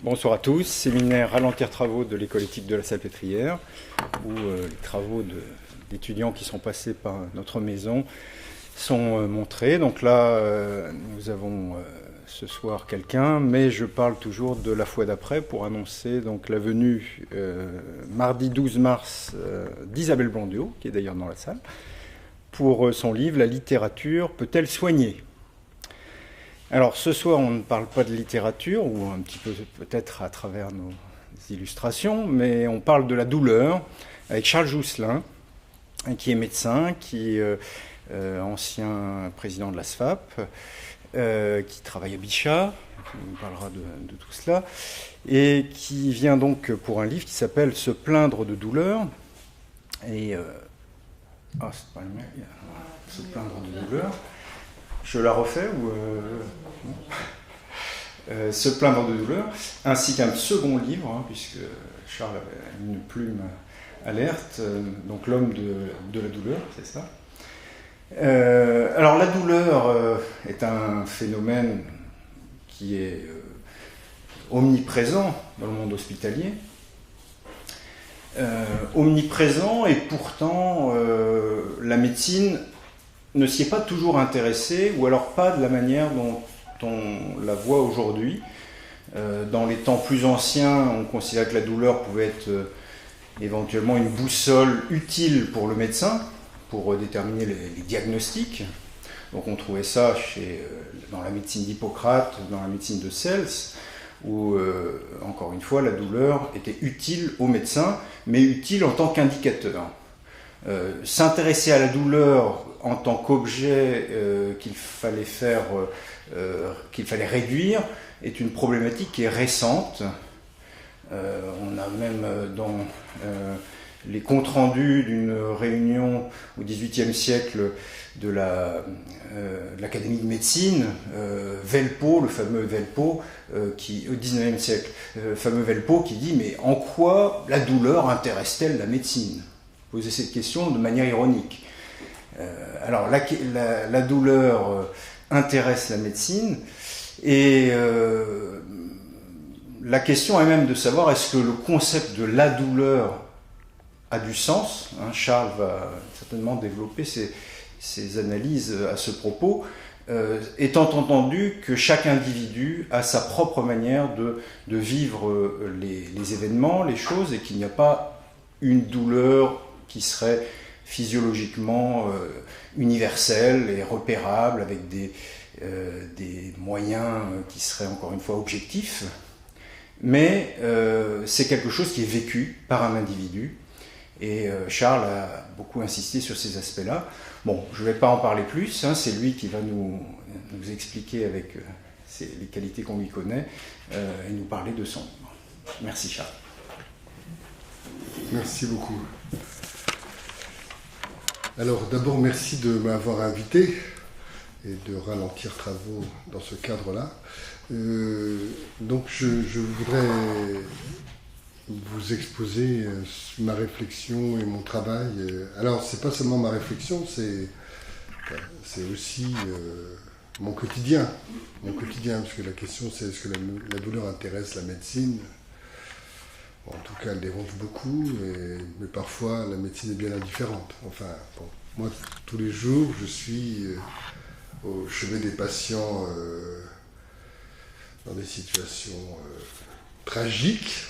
Bonsoir à tous, séminaire Ralentir travaux de l'école éthique de la Salpêtrière, où les travaux d'étudiants qui sont passés par notre maison sont montrés. Donc là, nous avons ce soir quelqu'un, mais je parle toujours de la fois d'après pour annoncer donc la venue mardi 12 mars d'Isabelle Blondiot, qui est d'ailleurs dans la salle, pour son livre « La littérature peut-elle soigner ?» Alors ce soir, on ne parle pas de littérature, ou un petit peu peut-être à travers nos illustrations, mais on parle de la douleur avec Charles Jousselin, qui est médecin, qui est ancien président de la SFAP, qui travaille à Bichat, qui nous parlera de tout cela, et qui vient donc pour un livre qui s'appelle « Se plaindre de douleur ». Et c'est pas le même, Se plaindre de douleur. Je la refais ou Se plaindre de douleur, ainsi qu'un second livre, puisque Charles avait une plume alerte, donc l'homme de la douleur, c'est ça. Alors la douleur est un phénomène qui est omniprésent dans le monde hospitalier, omniprésent, et pourtant la médecine ne s'y est pas toujours intéressée, ou alors pas de la manière dont on la voit aujourd'hui. Dans les temps plus anciens, on considérait que la douleur pouvait être éventuellement une boussole utile pour le médecin, pour déterminer les diagnostics. Donc on trouvait ça dans la médecine d'Hippocrate, dans la médecine de Cels, où, encore une fois, la douleur était utile au médecin, mais utile en tant qu'indicateur. S'intéresser à la douleur en tant qu'objet qu'il fallait réduire est une problématique qui est récente. On a même dans les comptes rendus d'une réunion au XVIIIe siècle de l'Académie de médecine, Velpeau, le fameux Velpeau, qui au XIXe siècle, fameux Velpeau qui dit « Mais en quoi la douleur intéresse-t-elle la médecine ?» Poser cette question de manière ironique. Alors la douleur intéresse la médecine, et la question est même de savoir est-ce que le concept de la douleur a du sens. Charles va certainement développer ses analyses à ce propos, étant entendu que chaque individu a sa propre manière de vivre les événements, les choses, et qu'il n'y a pas une douleur qui serait physiologiquement universelle et repérable avec des moyens qui seraient encore une fois objectifs, mais c'est quelque chose qui est vécu par un individu, et Charles a beaucoup insisté sur ces aspects-là. Bon, je ne vais pas en parler plus, c'est lui qui va nous expliquer avec les qualités qu'on lui connaît et nous parler de son livre. Merci Charles. Merci beaucoup. Alors d'abord, merci de m'avoir invité et de ralentir travaux dans ce cadre-là. Donc je voudrais vous exposer ma réflexion et mon travail. Alors c'est pas seulement ma réflexion, c'est aussi mon quotidien, parce que la question c'est est-ce que la douleur intéresse la médecine ? En tout cas, elle dérange beaucoup, mais parfois la médecine est bien indifférente. Enfin, bon, moi, tous les jours, je suis au chevet des patients dans des situations tragiques,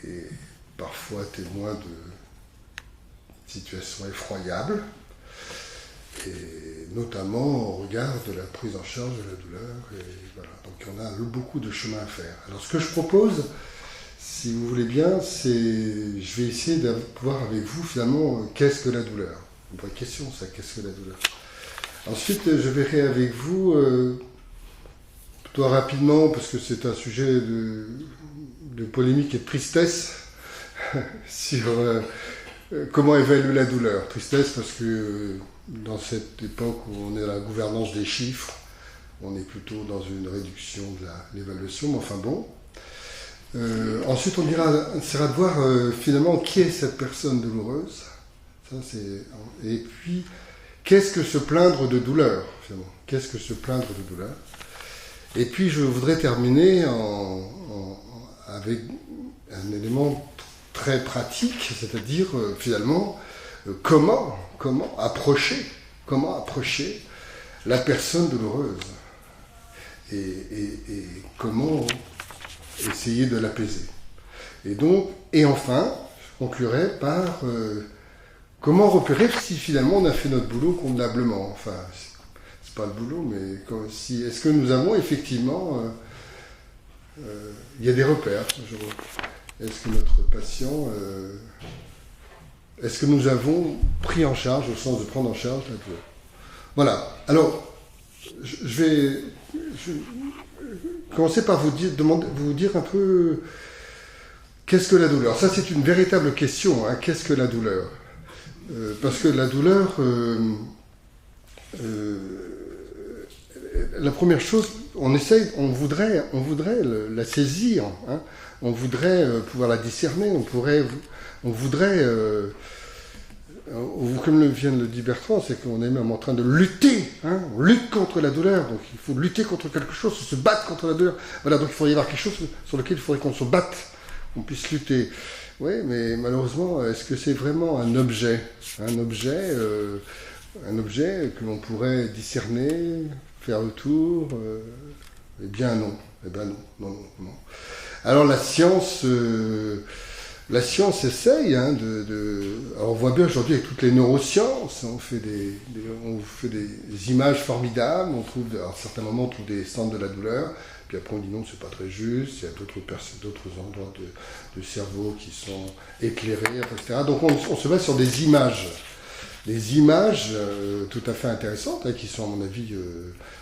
et parfois témoins de situations effroyables, et notamment au regard de la prise en charge de la douleur. Et voilà. Donc on a beaucoup de chemin à faire. Alors ce que je propose, si vous voulez bien, je vais essayer de voir avec vous finalement qu'est-ce que la douleur. Une vraie question ça, qu'est-ce que la douleur. Ensuite je verrai avec vous, plutôt rapidement, parce que c'est un sujet de polémique et de tristesse, sur comment évaluer la douleur. Tristesse parce que dans cette époque où on est dans la gouvernance des chiffres, on est plutôt dans une réduction de l'évaluation, mais enfin bon. Ensuite, on essaiera de voir finalement qui est cette personne douloureuse. Et puis, qu'est-ce que se plaindre de douleur, finalement. Qu'est-ce que se plaindre de douleur ? Et puis je voudrais terminer avec un élément très pratique, c'est-à-dire finalement comment approcher la personne douloureuse et comment essayer de l'apaiser. Et enfin, je conclurai par comment repérer si finalement on a fait notre boulot convenablement. Enfin, c'est pas le boulot, mais est-ce que nous avons effectivement... il y a des repères. Est-ce que notre patient... est-ce que nous avons pris en charge, au sens de prendre en charge la douleur? Voilà. Alors, je vais commencer par vous dire un peu qu'est-ce que la douleur. Ça, c'est une véritable question. Hein. Qu'est-ce que la douleur? Parce que la douleur, la première chose, on voudrait la saisir. Hein. On voudrait pouvoir la discerner. On voudrait, comme vient de le dire Bertrand, c'est qu'on est même en train de lutter. Hein. On lutte contre la douleur. Donc il faut lutter contre quelque chose, se battre contre la douleur. Voilà. Donc il faudrait y avoir quelque chose sur lequel il faudrait qu'on se batte, qu'on puisse lutter. Oui, mais malheureusement, est-ce que c'est vraiment un objet que l'on pourrait discerner, faire le tour? Eh bien non. Non. Alors la science essaye. Hein, alors on voit bien aujourd'hui avec toutes les neurosciences, on fait des images formidables. À certains moments, on trouve des centres de la douleur. Puis après on dit non, c'est pas très juste, il y a d'autres endroits de cerveau qui sont éclairés, etc. Donc on se base sur des images. Des images tout à fait intéressantes, hein, qui sont à mon avis,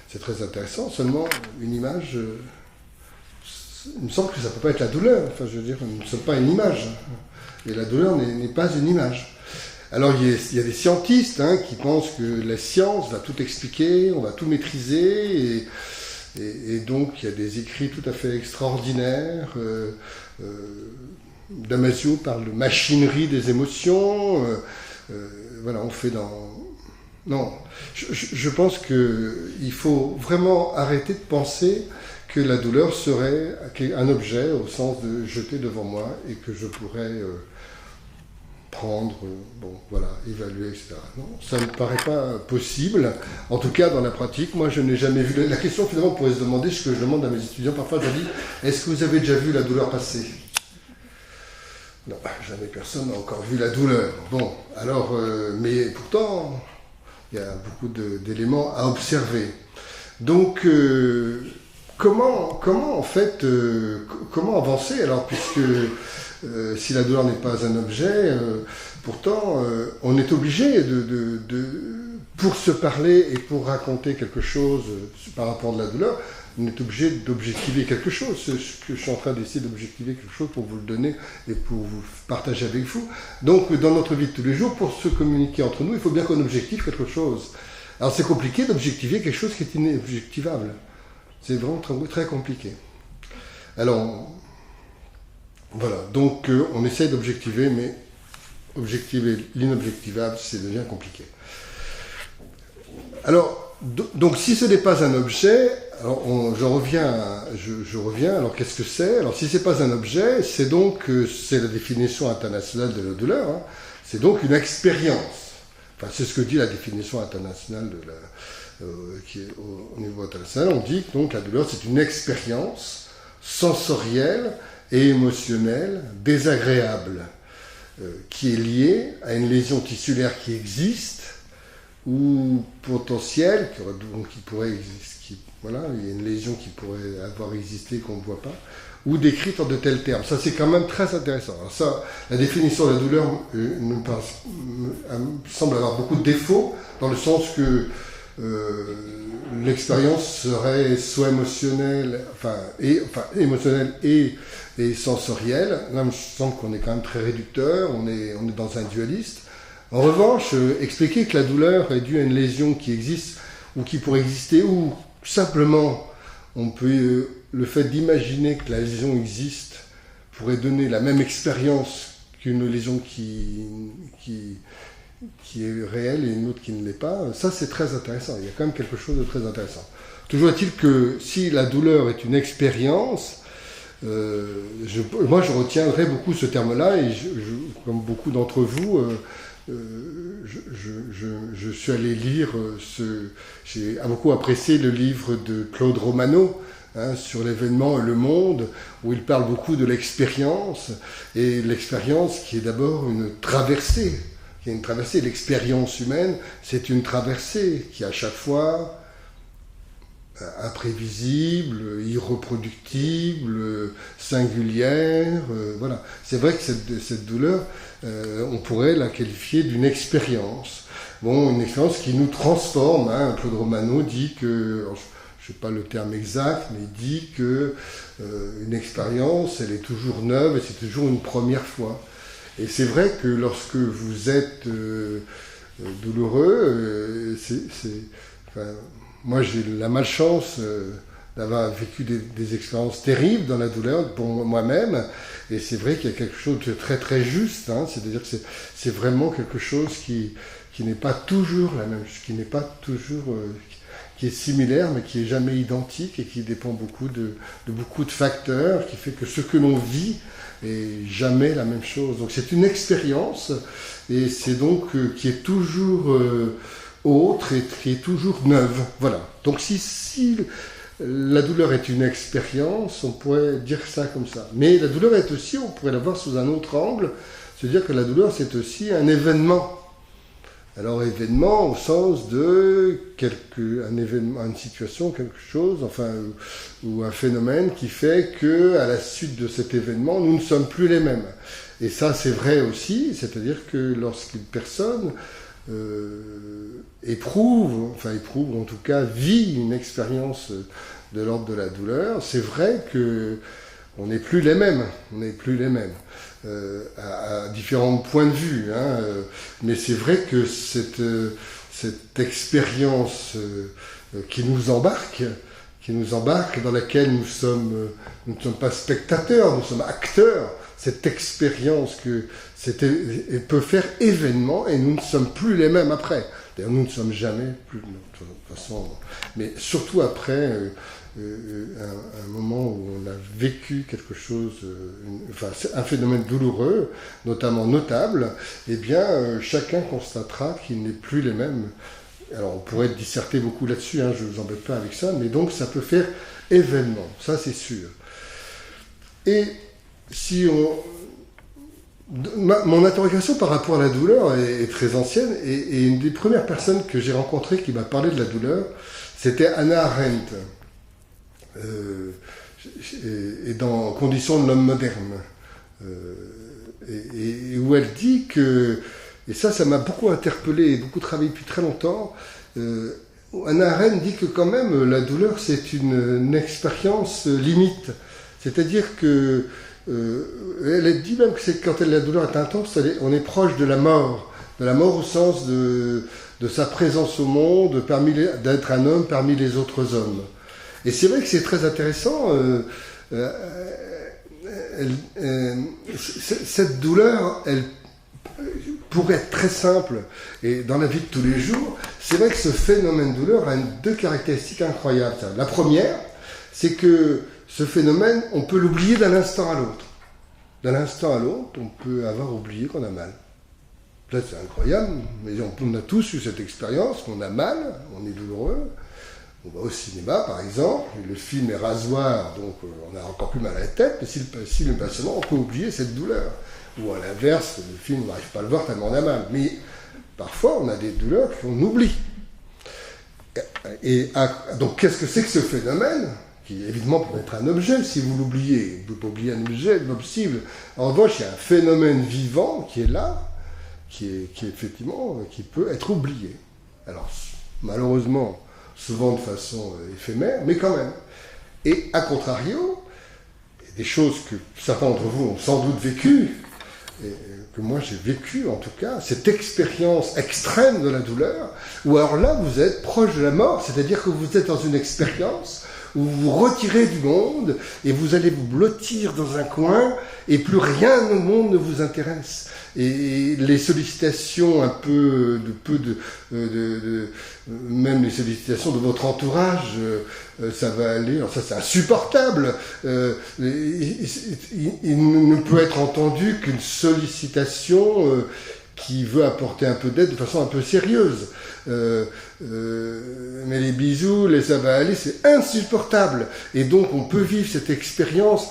c'est très intéressant. Seulement, une image, il me semble que ça ne peut pas être la douleur. Enfin, je veux dire, nous ne sommes pas une image. Et la douleur n'est pas une image. Alors il y a des scientistes, hein, qui pensent que la science va tout expliquer, on va tout maîtriser, et donc il y a des écrits tout à fait extraordinaires. Damasio parle de machinerie des émotions. Voilà, on fait dans... Non, je pense qu'il faut vraiment arrêter de penser que la douleur serait un objet au sens de jeter devant moi et que je pourrais prendre, évaluer, etc. Non, ça ne me paraît pas possible. En tout cas, dans la pratique, moi, je n'ai jamais vu... La question, finalement, on pourrait se demander, ce que je demande à mes étudiants, parfois, je leur dis, est-ce que vous avez déjà vu la douleur passer? Non, jamais personne n'a encore vu la douleur. Bon, alors, mais pourtant, il y a beaucoup d'éléments à observer. Donc, comment avancer alors, puisque si la douleur n'est pas un objet, pourtant on est obligé pour se parler et pour raconter quelque chose par rapport à la douleur, on est obligé d'objectiver quelque chose. Ce que je suis en train d'essayer d'objectiver quelque chose pour vous le donner et pour vous partager avec vous. Donc dans notre vie de tous les jours, pour se communiquer entre nous, il faut bien qu'on objective quelque chose. Alors c'est compliqué d'objectiver quelque chose qui est inobjectivable. C'est vraiment très, très compliqué. Alors, voilà. Donc, on essaye d'objectiver, mais objectiver l'inobjectivable, c'est devient compliqué. Alors, donc, si ce n'est pas un objet, alors je reviens. Alors, qu'est-ce que c'est? Alors, si ce n'est pas un objet, c'est la définition internationale de la douleur. Hein, c'est donc une expérience. Enfin, c'est ce que dit la définition internationale qui est au niveau international. On dit que donc la douleur, c'est une expérience sensorielle et émotionnelle désagréable qui est liée à une lésion tissulaire qui existe ou potentielle, qui pourrait exister. Voilà, il y a une lésion qui pourrait avoir existé qu'on ne voit pas, ou décrite en de tels termes. Ça, c'est quand même très intéressant. Alors ça, la définition de la douleur me semble avoir beaucoup de défauts, dans le sens que l'expérience serait soit émotionnelle, émotionnelle et sensorielle. Là, il me semble qu'on est quand même très réducteur, on est dans un dualiste. En revanche, expliquer que la douleur est due à une lésion qui existe, ou qui pourrait exister, ou simplement, le fait d'imaginer que la lésion existe pourrait donner la même expérience qu'une lésion qui qui est réelle et une autre qui ne l'est pas. Ça, c'est très intéressant. Il y a quand même quelque chose de très intéressant. Toujours est-il que si la douleur est une expérience, moi, je retiendrai beaucoup ce terme-là, et comme beaucoup d'entre vous, je suis allé lire j'ai beaucoup apprécié le livre de Claude Romano, sur l'événement Le Monde, où il parle beaucoup de l'expérience, et l'expérience qui est d'abord une traversée. L'expérience humaine, c'est une traversée qui à chaque fois imprévisible, irreproductible, singulière. Voilà. C'est vrai que cette douleur, on pourrait la qualifier d'une expérience. Bon, une expérience qui nous transforme. Claude Romano dit que, je ne sais pas le terme exact, mais il dit que une expérience, elle est toujours neuve et c'est toujours une première fois. Et c'est vrai que lorsque vous êtes douloureux, moi j'ai la malchance d'avoir vécu des expériences terribles dans la douleur pour moi-même, et c'est vrai qu'il y a quelque chose de très très juste, c'est-à-dire que c'est vraiment quelque chose qui n'est pas toujours la même chose, qui n'est pas toujours qui est similaire mais qui est jamais identique et qui dépend beaucoup de beaucoup de facteurs, qui fait que ce que l'on vit est jamais la même chose. Donc c'est une expérience, et c'est donc qui est toujours autre et qui est toujours neuve. Voilà. Donc si la douleur est une expérience, on pourrait dire ça comme ça. Mais la douleur est aussi, on pourrait la voir sous un autre angle, c'est-à-dire que la douleur c'est aussi un événement. Alors événement au sens de un événement, une situation, quelque chose, ou un phénomène qui fait que à la suite de cet événement, nous ne sommes plus les mêmes. Et ça c'est vrai aussi, c'est-à-dire que lorsqu'une personne éprouve, en tout cas vit une expérience de l'ordre de la douleur, c'est vrai que on n'est plus les mêmes, à différents points de vue, mais c'est vrai que cette expérience qui nous embarque, dans laquelle nous ne sommes pas spectateurs, nous sommes acteurs, cette expérience elle peut faire événement, et nous ne sommes plus les mêmes après. D'ailleurs, nous ne sommes jamais plus, de toute façon, mais surtout après un moment où on a vécu quelque chose, un phénomène douloureux, notamment notable, eh bien, chacun constatera qu'il n'est plus les mêmes. Alors, on pourrait disserter beaucoup là-dessus, je ne vous embête pas avec ça, mais donc ça peut faire événement, ça c'est sûr. Et si mon interrogation par rapport à la douleur est très ancienne, et une des premières personnes que j'ai rencontrées qui m'a parlé de la douleur, c'était Hannah Arendt, et dans Conditions de l'homme moderne, et où elle dit que, et ça m'a beaucoup interpellé et beaucoup travaillé depuis très longtemps, Hannah Arendt dit que quand même la douleur c'est une expérience limite, c'est-à-dire que elle dit même que c'est quand la douleur est intense, on est proche de la mort au sens de sa présence au monde, d'être un homme parmi les autres hommes. Et c'est vrai que c'est très intéressant, cette douleur, elle pourrait être très simple, et dans la vie de tous les jours, c'est vrai que ce phénomène de douleur a deux caractéristiques incroyables. La première, c'est que ce phénomène, on peut l'oublier d'un instant à l'autre. D'un instant à l'autre, on peut avoir oublié qu'on a mal. Là, c'est incroyable, mais on a tous eu cette expérience, qu'on a mal, on est douloureux. On va au cinéma, par exemple, et le film est rasoir, donc on a encore plus mal à la tête, mais si le patient, on peut oublier cette douleur. Ou à l'inverse, le film, on n'arrive pas à le voir tellement on a mal. Mais parfois, on a des douleurs qu'on oublie. Donc, qu'est-ce que c'est que ce phénomène, qui évidemment peut être un objet, si vous l'oubliez, vous ne pouvez pas oublier un objet, c'est pas possible. En revanche, il y a un phénomène vivant qui est là, qui effectivement, qui peut être oublié. Alors, malheureusement, souvent de façon éphémère, mais quand même. Et à contrario, des choses que certains d'entre vous ont sans doute vécues, et que moi j'ai vécu en tout cas, cette expérience extrême de la douleur, où alors là vous êtes proche de la mort, c'est-à-dire que vous êtes dans une expérience où vous vous retirez du monde et vous allez vous blottir dans un coin et plus rien au monde ne vous intéresse. Et les sollicitations même les sollicitations de votre entourage, ça va aller, alors ça c'est insupportable. Il ne peut être entendu qu'une sollicitation qui veut apporter un peu d'aide de façon un peu sérieuse. Mais les bisous, ça va aller, c'est insupportable. Et donc on peut vivre cette expérience,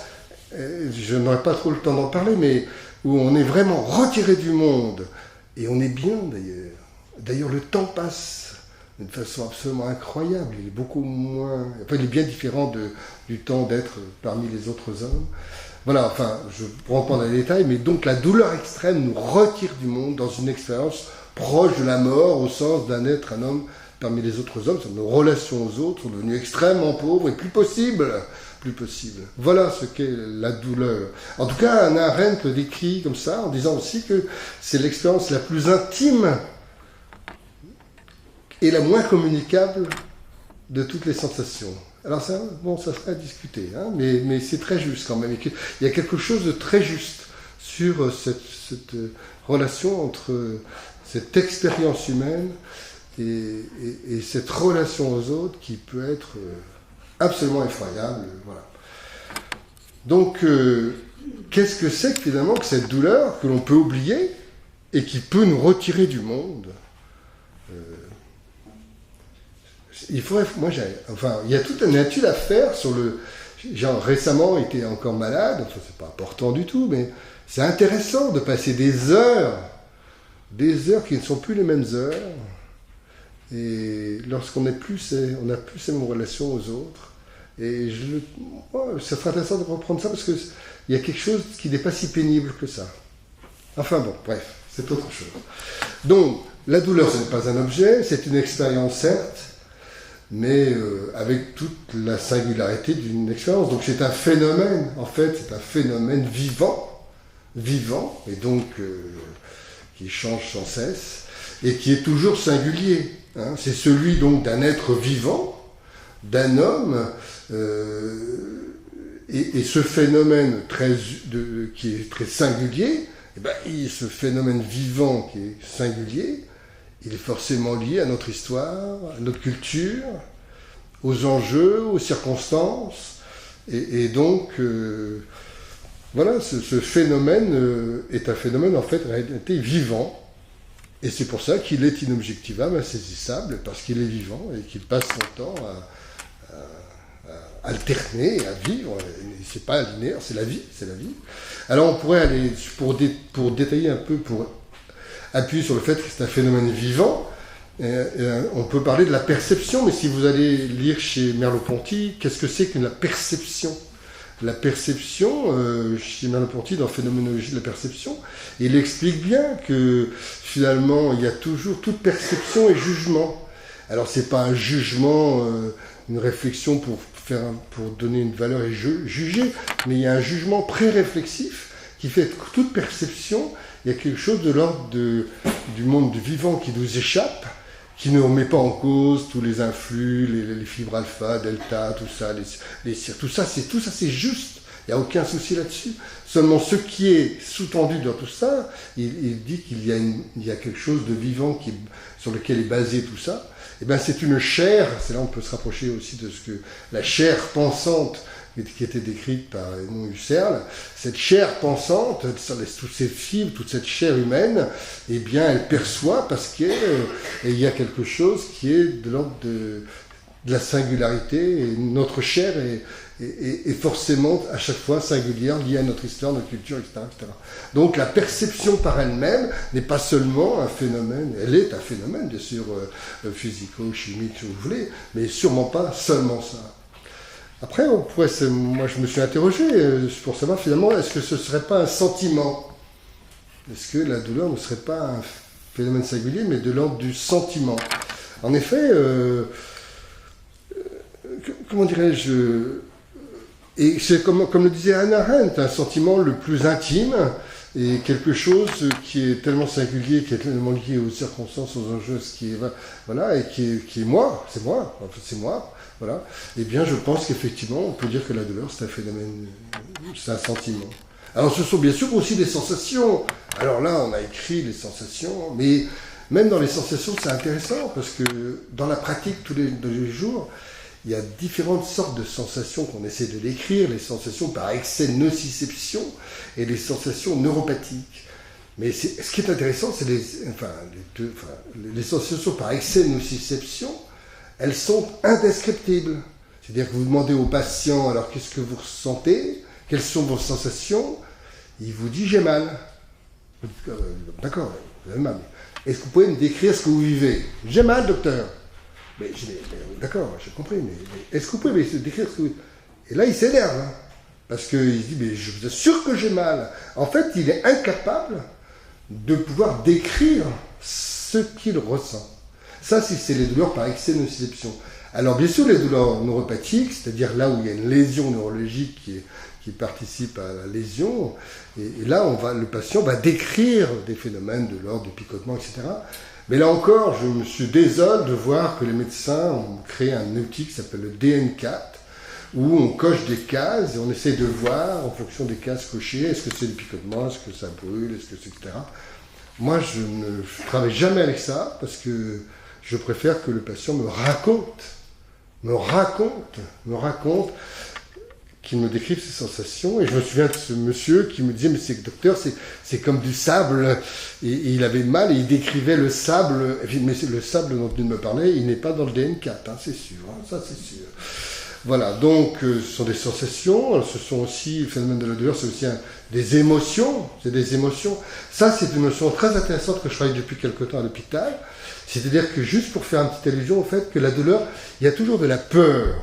je n'aurai pas trop le temps d'en parler, mais où on est vraiment retiré du monde. Et on est bien d'ailleurs. D'ailleurs le temps passe d'une façon absolument incroyable. Il est beaucoup moins... Enfin, il est bien différent du temps d'être parmi les autres hommes. Voilà, enfin, je ne rentre pas dans les détails, mais donc la douleur extrême nous retire du monde dans une expérience proche de la mort, au sens d'un être, un homme parmi les autres hommes. Nos relations aux autres sont devenues extrêmement pauvres et plus possible. Voilà ce qu'est la douleur. En tout cas, Hannah Arendt le décrit comme ça, en disant aussi que c'est l'expérience la plus intime et la moins communicable de toutes les sensations. Alors ça, ça serait à discuter, hein, mais c'est très juste quand même. Il y a quelque chose de très juste sur cette relation entre cette expérience humaine et cette relation aux autres qui peut être absolument effroyable. Voilà. Donc, qu'est-ce que c'est que finalement que cette douleur que l'on peut oublier et qui peut nous retirer du monde? Il faudrait, il y a toute une étude à faire sur le... J'ai récemment été encore malade, enfin c'est pas important du tout, mais c'est intéressant de passer des heures qui ne sont plus les mêmes heures, et lorsqu'on n'a plus ces mêmes relations aux autres. Et ça serait intéressant de reprendre ça parce qu'il y a quelque chose qui n'est pas si pénible que ça. Enfin bon, bref, c'est autre chose. Donc, la douleur, ce n'est pas un objet, c'est une expérience certes, mais avec toute la singularité d'une expérience. Donc c'est un phénomène, en fait, c'est un phénomène vivant, et donc qui change sans cesse, et qui est toujours singulier. Hein. C'est celui donc d'un être vivant, d'un homme, et ce phénomène qui est très singulier, ce phénomène vivant qui est singulier, il est forcément lié à notre histoire, à notre culture, aux enjeux, aux circonstances. Et donc, voilà, ce phénomène est un phénomène, en fait, en réalité vivant. Et c'est pour ça qu'il est inobjectivable, insaisissable, parce qu'il est vivant et qu'il passe son temps à alterner, à vivre. C'est pas linéaire, c'est la vie. Alors, on pourrait aller, pour détailler un peu, pour appuyer sur le fait que c'est un phénomène vivant, on peut parler de la perception, mais si vous allez lire chez Merleau-Ponty, qu'est-ce que c'est que la perception? La perception, chez Merleau-Ponty, dans Phénoménologie de la perception, il explique bien que finalement, il y a toujours toute perception et jugement. Alors, c'est pas un jugement, une réflexion pour donner une valeur et juger, mais il y a un jugement pré-réflexif qui fait que toute perception, il y a quelque chose de l'ordre du monde du vivant qui nous échappe, qui ne remet pas en cause tous les influx, les fibres alpha, delta, tout ça, tout ça c'est juste. Il n'y a aucun souci là-dessus. Seulement ce qui est sous-tendu dans tout ça, il dit qu'il y a quelque chose de vivant sur lequel est basé tout ça. Et bien c'est une chair, c'est là on peut se rapprocher aussi de ce que la chair pensante qui était décrite par Edmond Husserl, cette chair pensante, toutes ces fibres, toute cette chair humaine, eh bien, elle perçoit parce qu'il y a quelque chose qui est de l'ordre de la singularité, et notre chair est forcément à chaque fois singulière, liée à notre histoire, notre culture, etc., etc. Donc la perception par elle-même n'est pas seulement un phénomène, elle est un phénomène, bien sûr, physico-chimique, si vous voulez, mais sûrement pas seulement ça. Après, moi je me suis interrogé pour savoir finalement, est-ce que ce ne serait pas un sentiment? Est-ce que la douleur ne serait pas un phénomène singulier, mais de l'ordre du sentiment? En effet, comment dirais-je, et c'est comme le disait Hannah Arendt, un sentiment le plus intime, et quelque chose qui est tellement singulier, qui est tellement lié aux circonstances, aux enjeux, ce qui est, voilà, et qui est moi, c'est moi, en fait, c'est moi, voilà. Eh bien, je pense qu'effectivement, on peut dire que la douleur, c'est un phénomène, c'est un sentiment. Alors, ce sont bien sûr aussi des sensations. Alors là, on a écrit les sensations, mais même dans les sensations, c'est intéressant, parce que dans la pratique, tous les jours, il y a différentes sortes de sensations qu'on essaie de décrire, les sensations par excès de nociception et les sensations neuropathiques. Mais ce qui est intéressant, c'est les sensations par excès de nociception, elles sont indescriptibles. C'est-à-dire que vous demandez au patient, alors qu'est-ce que vous ressentez, quelles sont vos sensations, il vous dit j'ai mal. D'accord, vous avez mal. Est-ce que vous pouvez me décrire ce que vous vivez? J'ai mal, docteur. Mais d'accord, j'ai compris, mais est-ce que vous pouvez me décrire ce que vous... Et là, il s'énerve, hein, parce qu'il dit, mais je vous assure que j'ai mal. En fait, il est incapable de pouvoir décrire ce qu'il ressent. Ça, c'est les douleurs par excès de nociception. Alors, bien sûr, les douleurs neuropathiques, c'est-à-dire là où il y a une lésion neurologique qui participe à la lésion, et là, le patient va décrire des phénomènes de l'ordre du picotement, etc. Mais là encore, je me suis désolé de voir que les médecins ont créé un outil qui s'appelle le DN4, où on coche des cases et on essaie de voir, en fonction des cases cochées, est-ce que c'est du picotement, est-ce que ça brûle, est-ce que c'est, etc. Moi, je ne travaille jamais avec ça, parce que je préfère que le patient me raconte, qu'il me décrive ses sensations. Et je me souviens de ce monsieur qui me disait, mais docteur, c'est comme du sable. Et il avait mal et il décrivait le sable. Mais le sable dont il me parlait, il n'est pas dans le DN4, hein, c'est sûr. Hein, ça, c'est sûr. Voilà, donc ce sont des sensations. Ce sont aussi, le phénomène de la douleur, c'est aussi des émotions. C'est des émotions. Ça, c'est une notion très intéressante que je travaille depuis quelque temps à l'hôpital. C'est-à-dire que juste pour faire une petite allusion au fait que la douleur, il y a toujours de la peur.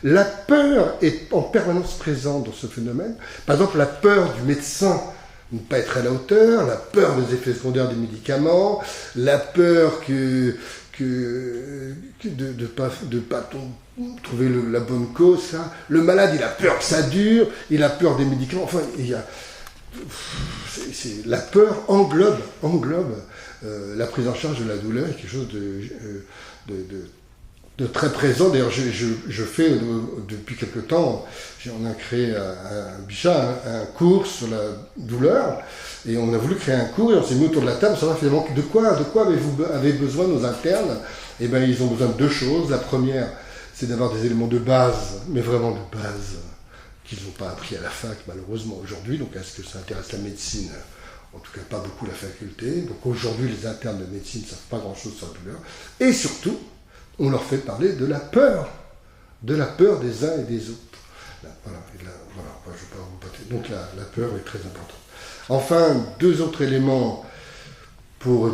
La peur est en permanence présente dans ce phénomène. Par exemple, la peur du médecin de ne pas être à la hauteur, la peur des effets secondaires des médicaments, la peur de ne pas trouver la bonne cause. Ça. Le malade, il a peur que ça dure, il a peur des médicaments. Enfin, la peur englobe la prise en charge de la douleur, est quelque chose de très présent. D'ailleurs, je fais depuis quelque temps, on a créé un cours sur la douleur, et on a voulu créer un cours, et on s'est mis autour de la table pour savoir finalement de quoi avez besoin nos internes. Eh bien, ils ont besoin de deux choses. La première, c'est d'avoir des éléments de base, mais vraiment de base, qu'ils n'ont pas appris à la fac, malheureusement, aujourd'hui. Donc, est-ce que ça intéresse la médecine? En tout cas, pas beaucoup la faculté. Donc, aujourd'hui, les internes de médecine ne savent pas grand-chose sur la douleur. Et surtout, on leur fait parler de la peur des uns et des autres. Donc la peur est très importante. Enfin, deux autres éléments pour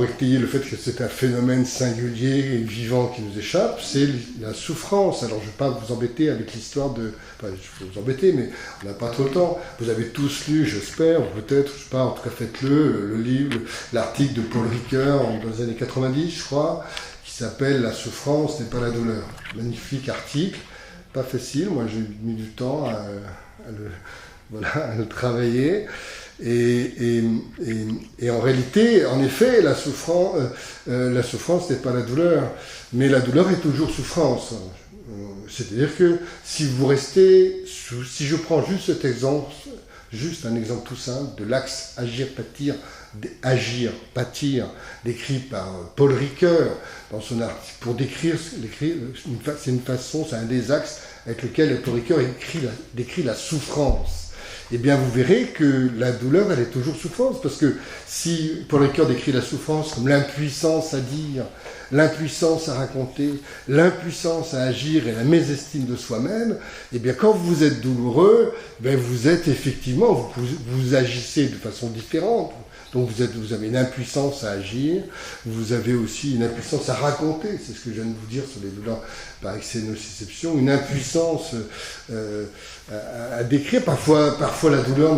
étayer le fait que c'est un phénomène singulier et vivant qui nous échappe, c'est la souffrance. Alors je ne vais pas vous embêter avec l'histoire de... Enfin, je peux vous embêter, mais on n'a pas trop le temps. Vous avez tous lu, j'espère, ou peut-être, je ne sais pas, en tout cas faites-le, le livre, l'article de Paul Ricoeur dans les années 90, je crois, qui s'appelle « La souffrance n'est pas la douleur ». Magnifique article, pas facile, moi j'ai mis du temps à le travailler. Et en réalité, en effet, la souffrance n'est pas la douleur, mais la douleur est toujours souffrance. C'est-à-dire que si vous restez, si je prends juste cet exemple, juste un exemple tout simple de l'axe agir-pâtir, décrit par Paul Ricoeur dans son article, pour décrire, c'est une façon, c'est un des axes avec lequel Paul Ricoeur décrit la souffrance. Eh bien, vous verrez que la douleur, elle est toujours souffrance, parce que si Paul Ricoeur décrit la souffrance comme l'impuissance à dire, l'impuissance à raconter, l'impuissance à agir et la mésestime de soi-même, eh bien, quand vous êtes douloureux, ben vous êtes effectivement, vous agissez de façon différente. Donc vous avez une impuissance à agir, vous avez aussi une impuissance à raconter, c'est ce que je viens de vous dire sur les douleurs par excès de nociception, une impuissance à décrire. Parfois la douleur,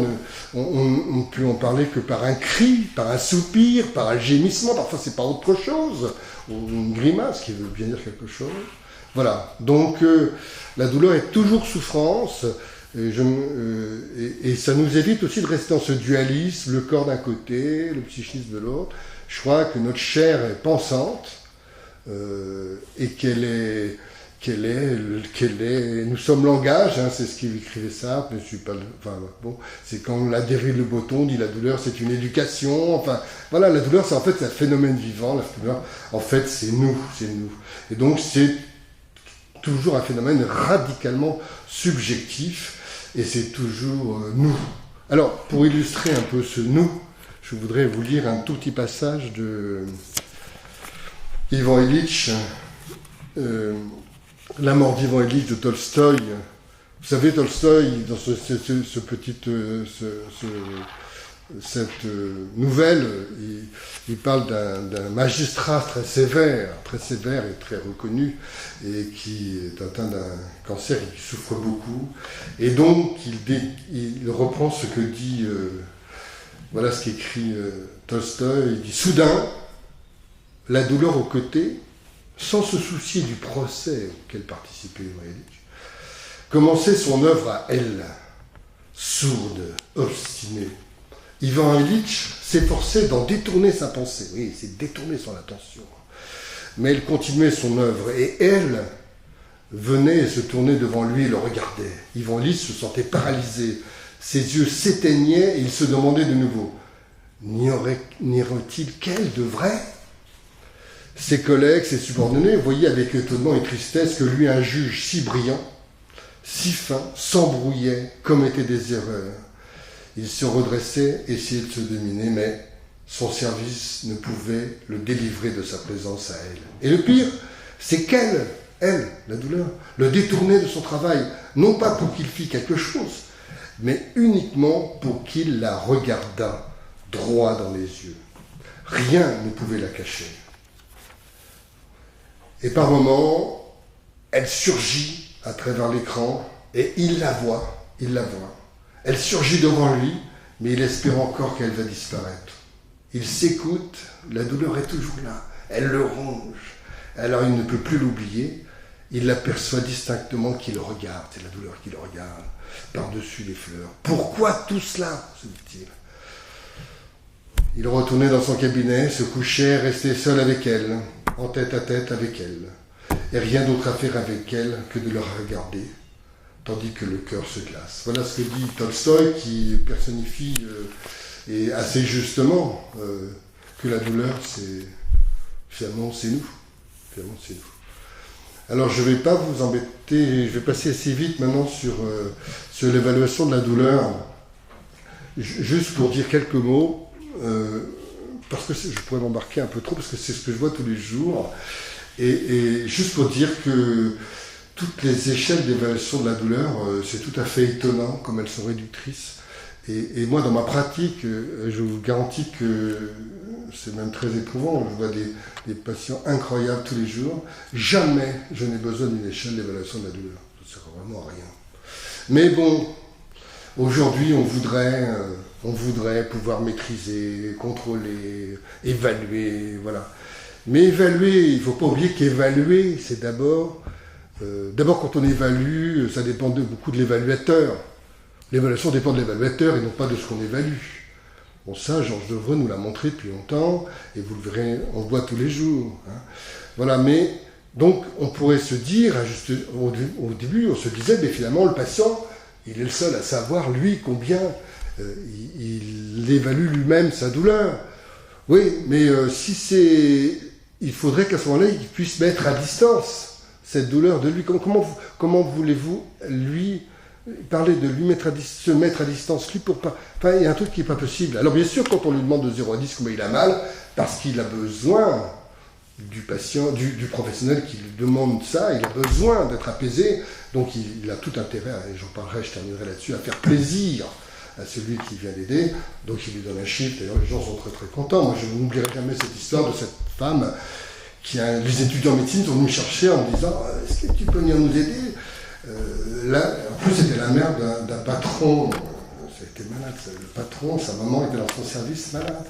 on ne peut en parler que par un cri, par un soupir, par un gémissement, parfois c'est pas autre chose, ou une grimace qui veut bien dire quelque chose. Voilà, donc la douleur est toujours souffrance. Et ça nous évite aussi de rester dans ce dualisme, le corps d'un côté, le psychisme de l'autre. Je crois que notre chair est pensante et qu'elle est, nous sommes langage, hein, c'est ce qu'il écrivait ça, je ne suis pas, enfin bon, c'est quand la dérive le Breton dit la douleur c'est une éducation, enfin voilà, la douleur c'est en fait un phénomène vivant, la douleur en fait c'est nous, et donc c'est toujours un phénomène radicalement subjectif et c'est toujours nous. Alors pour illustrer un peu ce nous, je voudrais vous lire un tout petit passage de Ivan Ilitch, La mort d'Ivan Ilitch de Tolstoï. Vous savez, Tolstoï, dans cette nouvelle, il parle d'un magistrat très sévère et très reconnu, et qui est atteint d'un cancer et qui souffre beaucoup. Et donc, il reprend ce que dit, voilà ce qu'écrit Tolstoï. Il dit « Soudain, la douleur aux côtés, sans se soucier du procès auquel participait Ivan Ilitch, commençait son œuvre à elle, sourde, obstinée. Ivan Ilitch s'efforçait d'en détourner sa pensée. Oui, c'est détourner son attention. Mais elle continuait son œuvre, et elle venait et se tournait devant lui et le regardait. Ivan Ilitch se sentait paralysé. Ses yeux s'éteignaient et il se demandait de nouveau, n'y aurait-il qu'elle de vrai ? Ses collègues, ses subordonnés voyaient avec étonnement et tristesse que lui, un juge si brillant, si fin, s'embrouillait, commettait des erreurs. Il se redressait, essayait de se dominer, mais son service ne pouvait le délivrer de sa présence à elle. Et le pire, c'est qu'elle, la douleur, le détournait de son travail, non pas pour qu'il fît quelque chose, mais uniquement pour qu'il la regardât droit dans les yeux. Rien ne pouvait la cacher. Et par moments, elle surgit à travers l'écran et il la voit. Elle surgit devant lui, mais il espère encore qu'elle va disparaître. Il s'écoute, la douleur est toujours là, elle le ronge. Alors il ne peut plus l'oublier, il l'aperçoit distinctement qu'il regarde, c'est la douleur qui le regarde, par-dessus les fleurs. Pourquoi tout cela, se dit-il. Il retournait dans son cabinet, se couchait, restait seul avec elle, en tête à tête avec elle, et rien d'autre à faire avec elle que de la regarder, tandis que le cœur se glace. Voilà ce que dit Tolstoï, qui personnifie, et assez justement, que la douleur, finalement, c'est nous. Alors, je ne vais pas vous embêter, je vais passer assez vite maintenant sur l'évaluation de la douleur, juste pour dire quelques mots, parce que je pourrais m'embarquer un peu trop, parce que c'est ce que je vois tous les jours, et juste pour dire que toutes les échelles d'évaluation de la douleur, c'est tout à fait étonnant comme elles sont réductrices. Et moi, dans ma pratique, je vous garantis que c'est même très éprouvant. Je vois des patients incroyables tous les jours. Jamais je n'ai besoin d'une échelle d'évaluation de la douleur. Ça ne sert vraiment à rien. Mais bon, aujourd'hui, on voudrait pouvoir maîtriser, contrôler, évaluer, voilà. Mais évaluer, il ne faut pas oublier qu'évaluer, c'est d'abord quand on évalue, ça dépend beaucoup de l'évaluateur. L'évaluation dépend de l'évaluateur et non pas de ce qu'on évalue. Bon, ça, Georges Devreux nous l'a montré depuis longtemps, et vous le verrez, on le voit tous les jours. Hein. Voilà, mais donc on pourrait se dire, au début, on se disait, mais finalement, le patient, il est le seul à savoir, lui, combien il évalue lui-même sa douleur. Oui, mais il faudrait qu'à ce moment-là, il puisse mettre à distance cette douleur de lui. Comment voulez-vous lui parler de lui se mettre à distance, lui pour pas... Enfin, il y a un truc qui n'est pas possible. Alors bien sûr, quand on lui demande de 0 à 10 combien il a mal, parce qu'il a besoin du patient, du professionnel qui lui demande ça, il a besoin d'être apaisé, donc il a tout intérêt, et j'en parlerai, je terminerai là-dessus, à faire plaisir à celui qui vient l'aider, donc il lui donne un chiffre, d'ailleurs les gens sont très très contents. Moi je n'oublierai jamais cette histoire de cette femme les étudiants en médecine sont venus me chercher en me disant « Est-ce que tu peux venir nous aider ?» Là, en plus c'était la mère d'un patron, était malade. Le patron, sa maman était dans son service malade.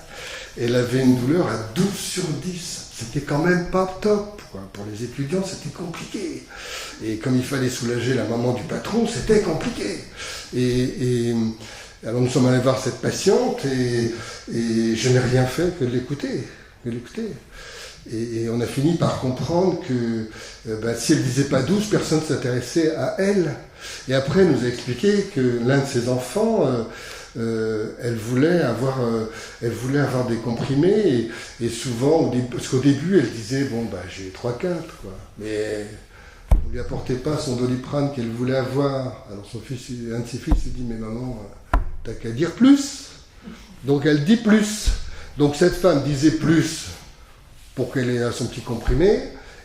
Elle avait une douleur à 12 sur 10. C'était quand même pas top, quoi. Pour les étudiants, c'était compliqué. Et comme il fallait soulager la maman du patron, c'était compliqué. Et alors nous sommes allés voir cette patiente et je n'ai rien fait que de l'écouter. Et on a fini par comprendre que si elle disait pas 12, personne ne s'intéressait à elle. Et après, elle nous a expliqué que l'un de ses enfants, elle voulait avoir des comprimés. Et souvent, parce qu'au début, elle disait, j'ai 3-4, quoi. Mais on lui apportait pas son Doliprane qu'elle voulait avoir. Alors un de ses fils s'est dit, mais maman, t'as qu'à dire plus. Donc elle dit plus. Donc cette femme disait plus pour qu'elle ait son petit comprimé,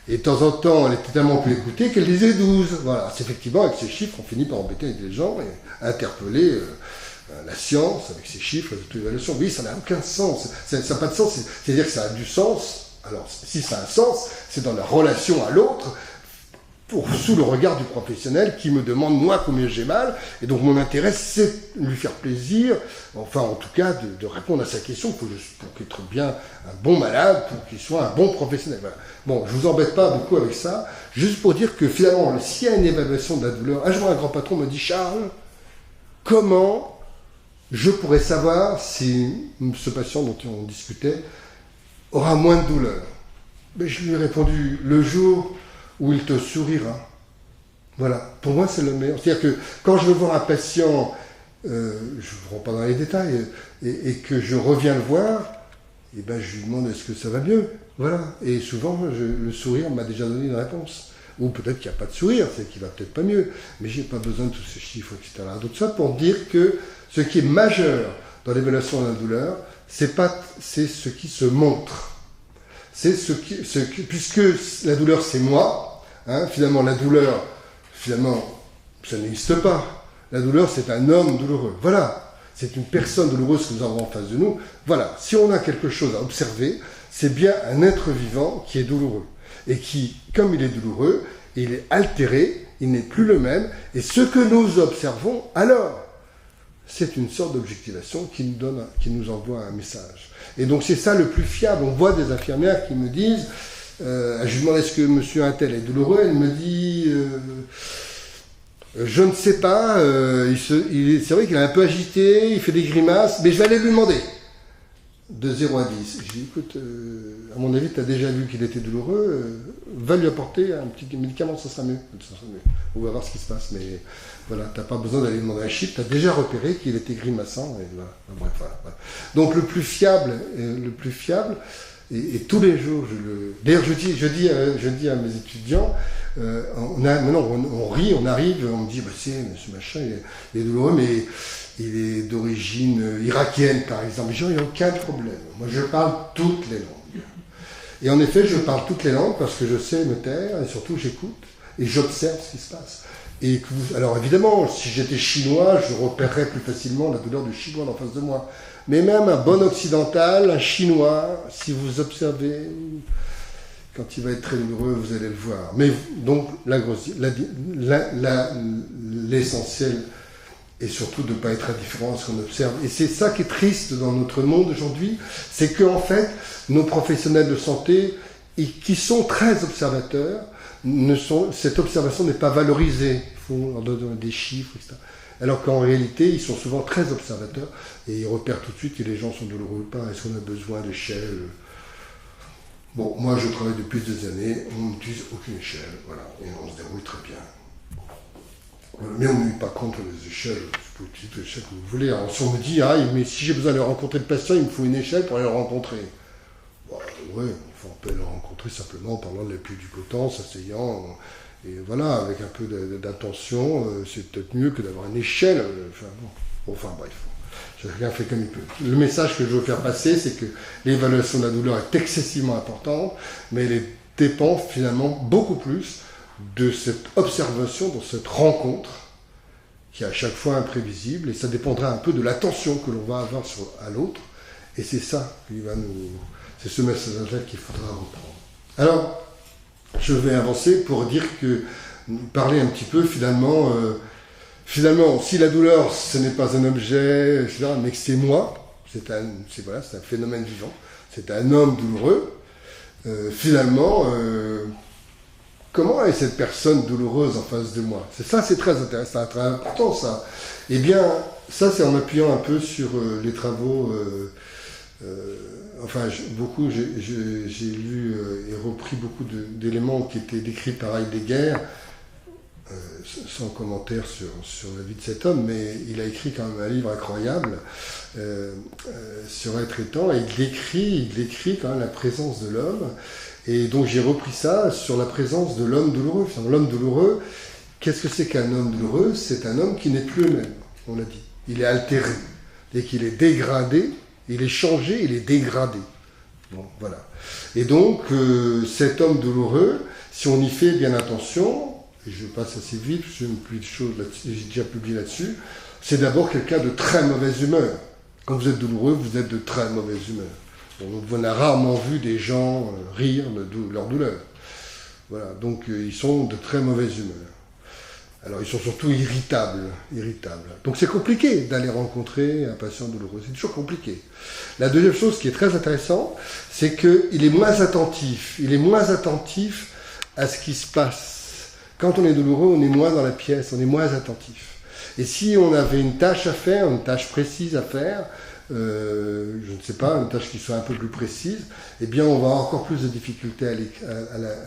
et de temps en temps, elle était tellement plus écoutée qu'elle disait 12. Voilà, c'est effectivement, avec ces chiffres, on finit par embêter les gens et interpeller la science avec ces chiffres, les auto-évaluations. Oui, ça n'a aucun sens. Ça n'a pas de sens, c'est-à-dire que ça a du sens. Alors, si ça a un sens, c'est dans la relation à l'autre, sous le regard du professionnel qui me demande, moi, combien j'ai mal. Et donc, mon intérêt, c'est de lui faire plaisir, enfin, en tout cas, de répondre à sa question pour qu'il soit bien un bon malade, pour qu'il soit un bon professionnel. Voilà. Bon, je vous embête pas beaucoup avec ça, juste pour dire que finalement, s'il y a une évaluation de la douleur, un jour, un grand patron me dit, Charles, comment je pourrais savoir si ce patient dont on discutait aura moins de douleur? Je lui ai répondu, le jour où il te sourira. Voilà, pour moi c'est le meilleur. C'est-à-dire que quand je veux voir un patient, je ne rentre pas dans les détails, et que je reviens le voir, je lui demande est-ce que ça va mieux. Voilà, et souvent le sourire m'a déjà donné une réponse. Ou peut-être qu'il n'y a pas de sourire, c'est qu'il va peut-être pas mieux. Mais je n'ai pas besoin de tous ces chiffres, etc. Donc ça pour dire que ce qui est majeur dans l'évaluation de la douleur, c'est ce qui se montre. C'est puisque la douleur c'est moi, finalement la douleur, ça n'existe pas. La douleur c'est un homme douloureux. Voilà, c'est une personne douloureuse que nous avons en face de nous. Voilà, si on a quelque chose à observer, c'est bien un être vivant qui est douloureux. Et qui, comme il est douloureux, il est altéré, il n'est plus le même. Et ce que nous observons, alors, c'est une sorte d'objectivation qui nous envoie un message. Et donc c'est ça le plus fiable. On voit des infirmières qui me disent, je lui demande est-ce que monsieur Untel est douloureux, elle me dit, je ne sais pas, c'est vrai qu'il est un peu agité, il fait des grimaces, mais je vais aller lui demander. De 0 à 10. Je dis, écoute, à mon avis, tu as déjà vu qu'il était douloureux, va lui apporter un petit médicament, ça sera mieux. On va voir ce qui se passe, mais voilà, tu n'as pas besoin d'aller demander un chiffre, tu as déjà repéré qu'il était grimaçant, et voilà. Bref, voilà. Donc le plus fiable, et tous les jours, d'ailleurs je dis à mes étudiants, maintenant on rit, on arrive, on me dit, ce machin, il est douloureux, mais il est d'origine irakienne, par exemple. Il n'y a aucun problème. Moi, je parle toutes les langues. Et en effet, je parle toutes les langues parce que je sais me taire et surtout j'écoute et j'observe ce qui se passe. Alors évidemment, si j'étais chinois, je repérerais plus facilement la douleur du chinois en face de moi. Mais même un bon occidental, un chinois, si vous observez, quand il va être très douloureux, vous allez le voir. Mais donc, l'essentiel, et surtout de ne pas être indifférent à ce qu'on observe. Et c'est ça qui est triste dans notre monde aujourd'hui, c'est qu'en fait, nos professionnels de santé, qui sont très observateurs, cette observation n'est pas valorisée. Il faut leur donner des chiffres, etc. Alors qu'en réalité, ils sont souvent très observateurs et ils repèrent tout de suite que les gens sont douloureux ou pas. Est-ce qu'on a besoin d'échelle? Bon, moi je travaille depuis des années, on n'utilise aucune échelle, voilà, et on se débrouille très bien. Mais on n'est pas contre les échelles, vous pouvez utiliser toutes les échelles que vous voulez. Alors si on me dit, mais si j'ai besoin de rencontrer le patient, il me faut une échelle pour aller le rencontrer. Bon, ouais, on peut le rencontrer simplement en parlant de la pluripotence, s'asseyant, et voilà, avec un peu d'attention, c'est peut-être mieux que d'avoir une échelle. Enfin bref, chacun fait comme il peut. Le message que je veux faire passer, c'est que l'évaluation de la douleur est excessivement importante, mais elle dépend finalement beaucoup plus de cette observation, de cette rencontre, qui est à chaque fois imprévisible, et ça dépendra un peu de l'attention que l'on va avoir à l'autre, et c'est ça c'est ce message-là qu'il faudra reprendre. Alors, je vais avancer pour dire parler un petit peu finalement Finalement, si la douleur, ce n'est pas un objet, etc., mais que c'est moi, c'est un phénomène vivant, c'est un homme douloureux, finalement, comment est cette personne douloureuse en face de moi? C'est très intéressant, très important ça. Eh bien, ça c'est en appuyant un peu sur les travaux, j'ai lu et repris beaucoup d'éléments qui étaient décrits par Heidegger, sans commentaire sur la vie de cet homme, mais il a écrit quand même un livre incroyable sur Être et Temps, et il décrit quand même la présence de l'homme. Et donc j'ai repris ça sur la présence de l'homme douloureux. L'homme douloureux, qu'est-ce que c'est qu'un homme douloureux? C'est un homme qui n'est plus le même, on l'a dit. Il est altéré, et qu'il est dégradé, il est changé, il est dégradé. Bon, voilà. Et donc cet homme douloureux, si on y fait bien attention, et je passe assez vite, parce que j'ai déjà publié là-dessus, c'est d'abord quelqu'un de très mauvaise humeur. Quand vous êtes douloureux, vous êtes de très mauvaise humeur. On a rarement vu des gens rire de leur douleur. Voilà, donc ils sont de très mauvaise humeur. Alors ils sont surtout irritables. Donc c'est compliqué d'aller rencontrer un patient douloureux, c'est toujours compliqué. La deuxième chose qui est très intéressante, c'est qu'il est moins attentif. Il est moins attentif à ce qui se passe. Quand on est douloureux, on est moins dans la pièce, on est moins attentif. Et si on avait une tâche à faire, une tâche précise à faire, je ne sais pas, une tâche qui soit un peu plus précise, eh bien on va avoir encore plus de difficultés à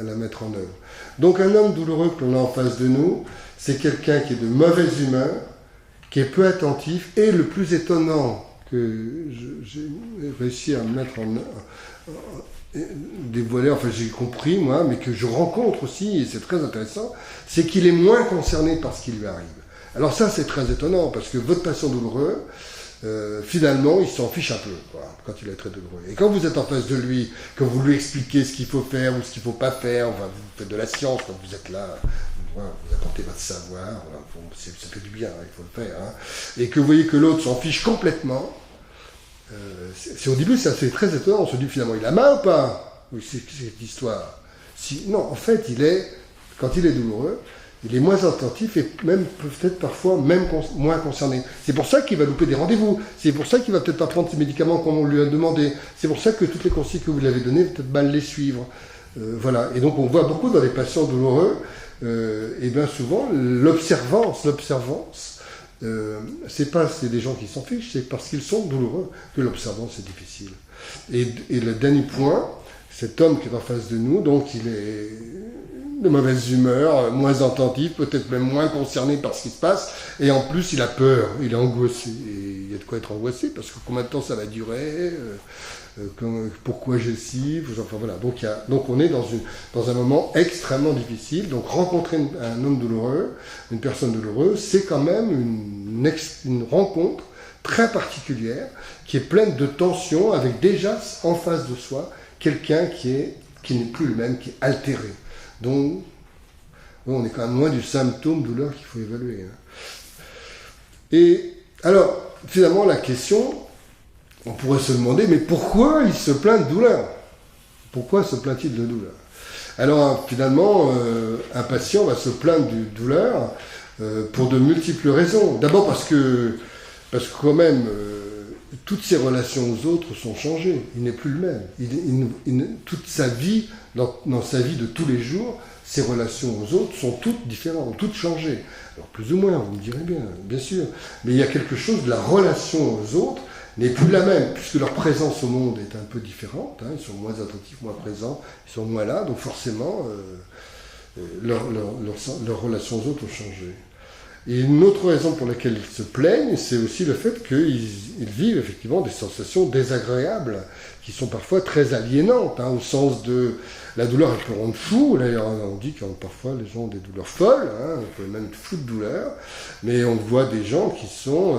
la mettre en œuvre. Donc un homme douloureux que l'on a en face de nous, c'est quelqu'un qui est de mauvaise humeur, qui est peu attentif, et le plus étonnant que j'ai réussi à mettre dévoilé, enfin j'ai compris moi, mais que je rencontre aussi, et c'est très intéressant, c'est qu'il est moins concerné par ce qui lui arrive. Alors ça c'est très étonnant, parce que votre patient douloureux, finalement il s'en fiche un peu, quoi, quand il est très douloureux. Et quand vous êtes en face de lui, que vous lui expliquez ce qu'il faut faire ou ce qu'il ne faut pas faire, enfin vous faites de la science, quand vous êtes là, voilà, vous apportez votre savoir, voilà, ça fait du bien, hein, il faut le faire, hein, et que vous voyez que l'autre s'en fiche complètement, c'est au début, c'est très étonnant. On se dit finalement, il a mal ou pas? Oui, c'est cette histoire. Non, en fait, quand il est douloureux, il est moins attentif et même peut-être parfois même moins concerné. C'est pour ça qu'il va louper des rendez-vous. C'est pour ça qu'il va peut-être pas prendre ses médicaments comme on lui a demandé. C'est pour ça que toutes les consignes que vous lui avez données, peut-être mal les suivre. Voilà. Et donc on voit beaucoup dans les patients douloureux, et bien souvent l'observance. C'est des gens qui s'en fichent, c'est parce qu'ils sont douloureux que l'observance est difficile. Et le dernier point, cet homme qui est en face de nous, donc il est de mauvaise humeur, moins attentif, peut-être même moins concerné par ce qui se passe, et en plus il a peur, il est angoissé. Et il y a de quoi être angoissé, parce que combien de temps ça va durer, pourquoi j'ai ci, enfin voilà. Donc on est dans un moment extrêmement difficile. Donc rencontrer un homme douloureux, une personne douloureuse, c'est quand même une rencontre très particulière, qui est pleine de tensions, avec déjà en face de soi quelqu'un qui n'est plus le même, qui est altéré. Donc on est quand même loin du symptôme douleur qu'il faut évaluer. Et alors finalement la question, on pourrait se demander, mais pourquoi il se plaint de douleur? Pourquoi se plaint-il de douleur? Alors finalement, un patient va se plaindre de douleur pour de multiples raisons. D'abord parce que quand même, toutes ses relations aux autres sont changées. Il n'est plus le même. Toute sa vie, dans sa vie de tous les jours, ses relations aux autres sont toutes différentes, toutes changées. Alors plus ou moins, vous me direz bien sûr. Mais il y a quelque chose de la relation aux autres n'est plus la même, puisque leur présence au monde est un peu différente, hein, ils sont moins attentifs, moins présents, ils sont moins là, donc forcément, leurs relations aux autres ont changé. Et une autre raison pour laquelle ils se plaignent, c'est aussi le fait qu'ils vivent effectivement des sensations désagréables, qui sont parfois très aliénantes, hein, au sens de la douleur, elle peut rendre fou. D'ailleurs, on dit que parfois les gens ont des douleurs folles, hein, on peut même être fou de douleur, mais on voit des gens qui sont...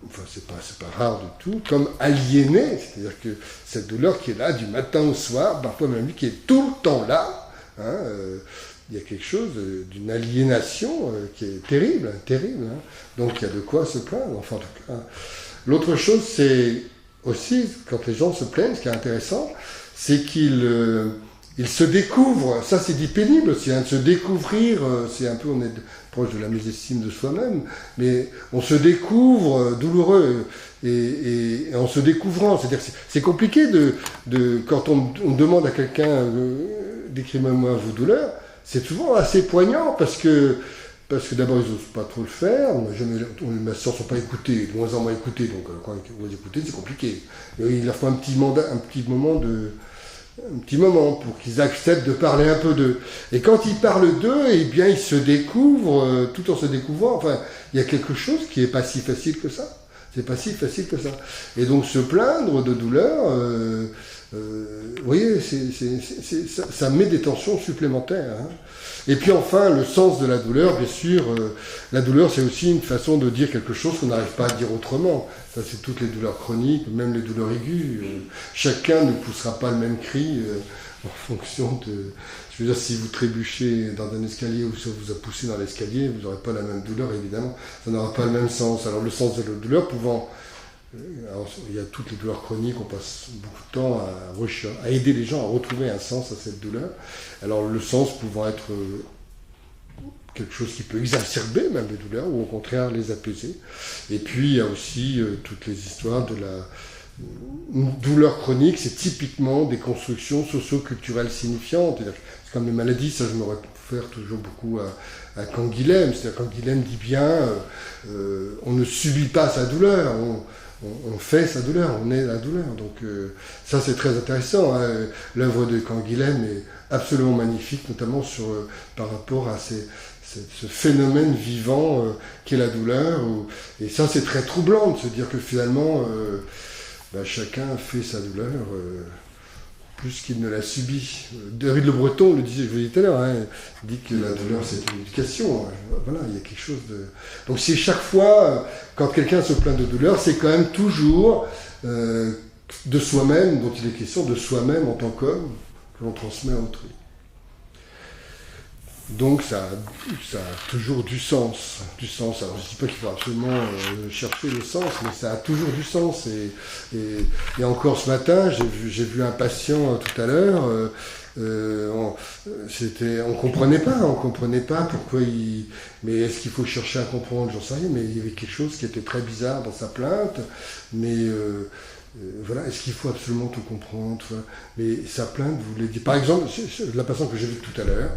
enfin c'est pas rare du tout, comme aliéné, c'est-à-dire que cette douleur qui est là du matin au soir, parfois même lui qui est tout le temps là, hein, il y a quelque chose d'une aliénation qui est terrible, hein. Donc il y a de quoi se plaindre, enfin en tout cas. L'autre chose, c'est aussi, quand les gens se plaignent, ce qui est intéressant, c'est qu'ils il se découvre, ça c'est dit pénible aussi, de se découvrir, c'est un peu, on est proche de la mésestime de soi-même, mais on se découvre douloureux, et en se découvrant, c'est-à-dire que c'est compliqué quand on demande à quelqu'un décrivez-moi vos douleurs, c'est souvent assez poignant, parce que d'abord ils n'osent pas trop le faire, mes soeurs ne sont pas écoutées, de moins en moins écoutées, donc quand vous les écoutez, c'est compliqué. Et il leur faut un petit moment pour qu'ils acceptent de parler un peu d'eux. Et quand ils parlent d'eux, eh bien ils se découvrent, tout en se découvrant, enfin, il y a quelque chose qui n'est pas si facile que ça. C'est pas si facile que ça. Et donc se plaindre de douleur, vous voyez, ça met des tensions supplémentaires. Hein. Et puis enfin, le sens de la douleur, bien sûr, la douleur c'est aussi une façon de dire quelque chose qu'on n'arrive pas à dire autrement. Ça c'est toutes les douleurs chroniques, même les douleurs aiguës. Chacun ne poussera pas le même cri en fonction de... Je veux dire, si vous trébuchez dans un escalier ou si on vous a poussé dans l'escalier, vous n'aurez pas la même douleur, évidemment. Ça n'aura pas le même sens. Alors le sens de la douleur pouvant... Alors, il y a toutes les douleurs chroniques, on passe beaucoup de temps à aider les gens à retrouver un sens à cette douleur. Alors le sens pouvant être quelque chose qui peut exacerber même les douleurs, ou au contraire les apaiser. Et puis il y a aussi toutes les histoires de la... Une douleur chronique, c'est typiquement des constructions socio-culturelles signifiantes. C'est comme les maladies, ça je me réfère toujours beaucoup à Canguilhem. C'est-à-dire Canguilhem dit bien, on ne subit pas sa douleur, on fait sa douleur, on est la douleur. Donc ça c'est très intéressant. Hein. L'œuvre de Canguilhem est absolument magnifique, notamment par rapport à ce phénomène vivant qu'est la douleur. Et ça c'est très troublant de se dire que finalement chacun fait sa douleur plus qu'il ne la subit. David Le Breton le disait, je vous l'ai dit tout à l'heure, hein, il dit que la douleur c'est une éducation. Voilà, il y a quelque chose de... Donc c'est chaque fois, quand quelqu'un se plaint de douleur, c'est quand même toujours de soi-même, dont il est question, de soi-même en tant qu'homme, que l'on transmet à autrui. Donc ça a toujours du sens. Alors je ne dis pas qu'il faut absolument chercher le sens, mais ça a toujours du sens. Et encore ce matin, j'ai vu un patient tout à l'heure, on comprenait pas pourquoi il... Mais est-ce qu'il faut chercher à comprendre? J'en sais rien, mais il y avait quelque chose qui était très bizarre dans sa plainte, mais... voilà, est-ce qu'il faut absolument tout comprendre? Mais sa plainte voulait dire... Par exemple, la patiente que j'ai vue tout à l'heure,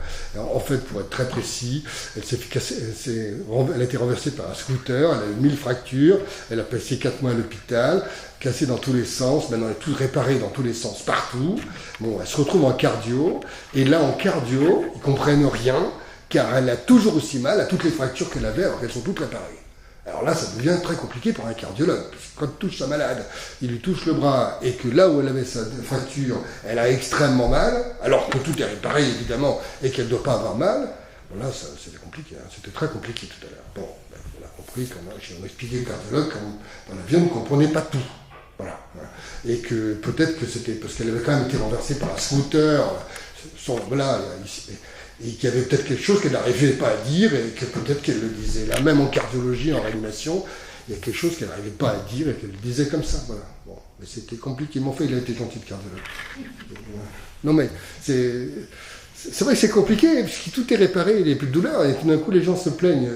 en fait, pour être très précis, elle a été renversée par un scooter, elle a eu 1000 fractures, elle a passé 4 mois à l'hôpital, cassée dans tous les sens, maintenant elle est toute réparée dans tous les sens, partout. Bon, elle se retrouve en cardio, et là, en cardio, ils comprennent rien, car elle a toujours aussi mal à toutes les fractures qu'elle avait, alors qu'elles sont toutes réparées. Alors là, ça devient très compliqué pour un cardiologue. Parce que quand il touche sa malade, il lui touche le bras, et que là où elle avait sa fracture, elle a extrêmement mal, alors que tout est réparé, évidemment, et qu'elle ne doit pas avoir mal, bon là, c'était compliqué. Hein. C'était très compliqué tout à l'heure. Bon, on a compris, on a expliqué au cardiologue, dans l'avion, on ne comprenait pas tout. Voilà. Et que peut-être que c'était parce qu'elle avait quand même été renversée par un scooter, voilà, et qu'il y avait peut-être quelque chose qu'elle n'arrivait pas à dire, et que peut-être qu'elle le disait. Là, même en cardiologie, en réanimation, il y a quelque chose qu'elle n'arrivait pas à dire, et qu'elle le disait comme ça. Voilà. Bon, mais c'était compliqué. Mais enfin, il a été gentil, le cardiologue. Non, mais c'est vrai que c'est compliqué, parce que tout est réparé, il n'y a plus de douleur, et tout d'un coup, les gens se plaignent.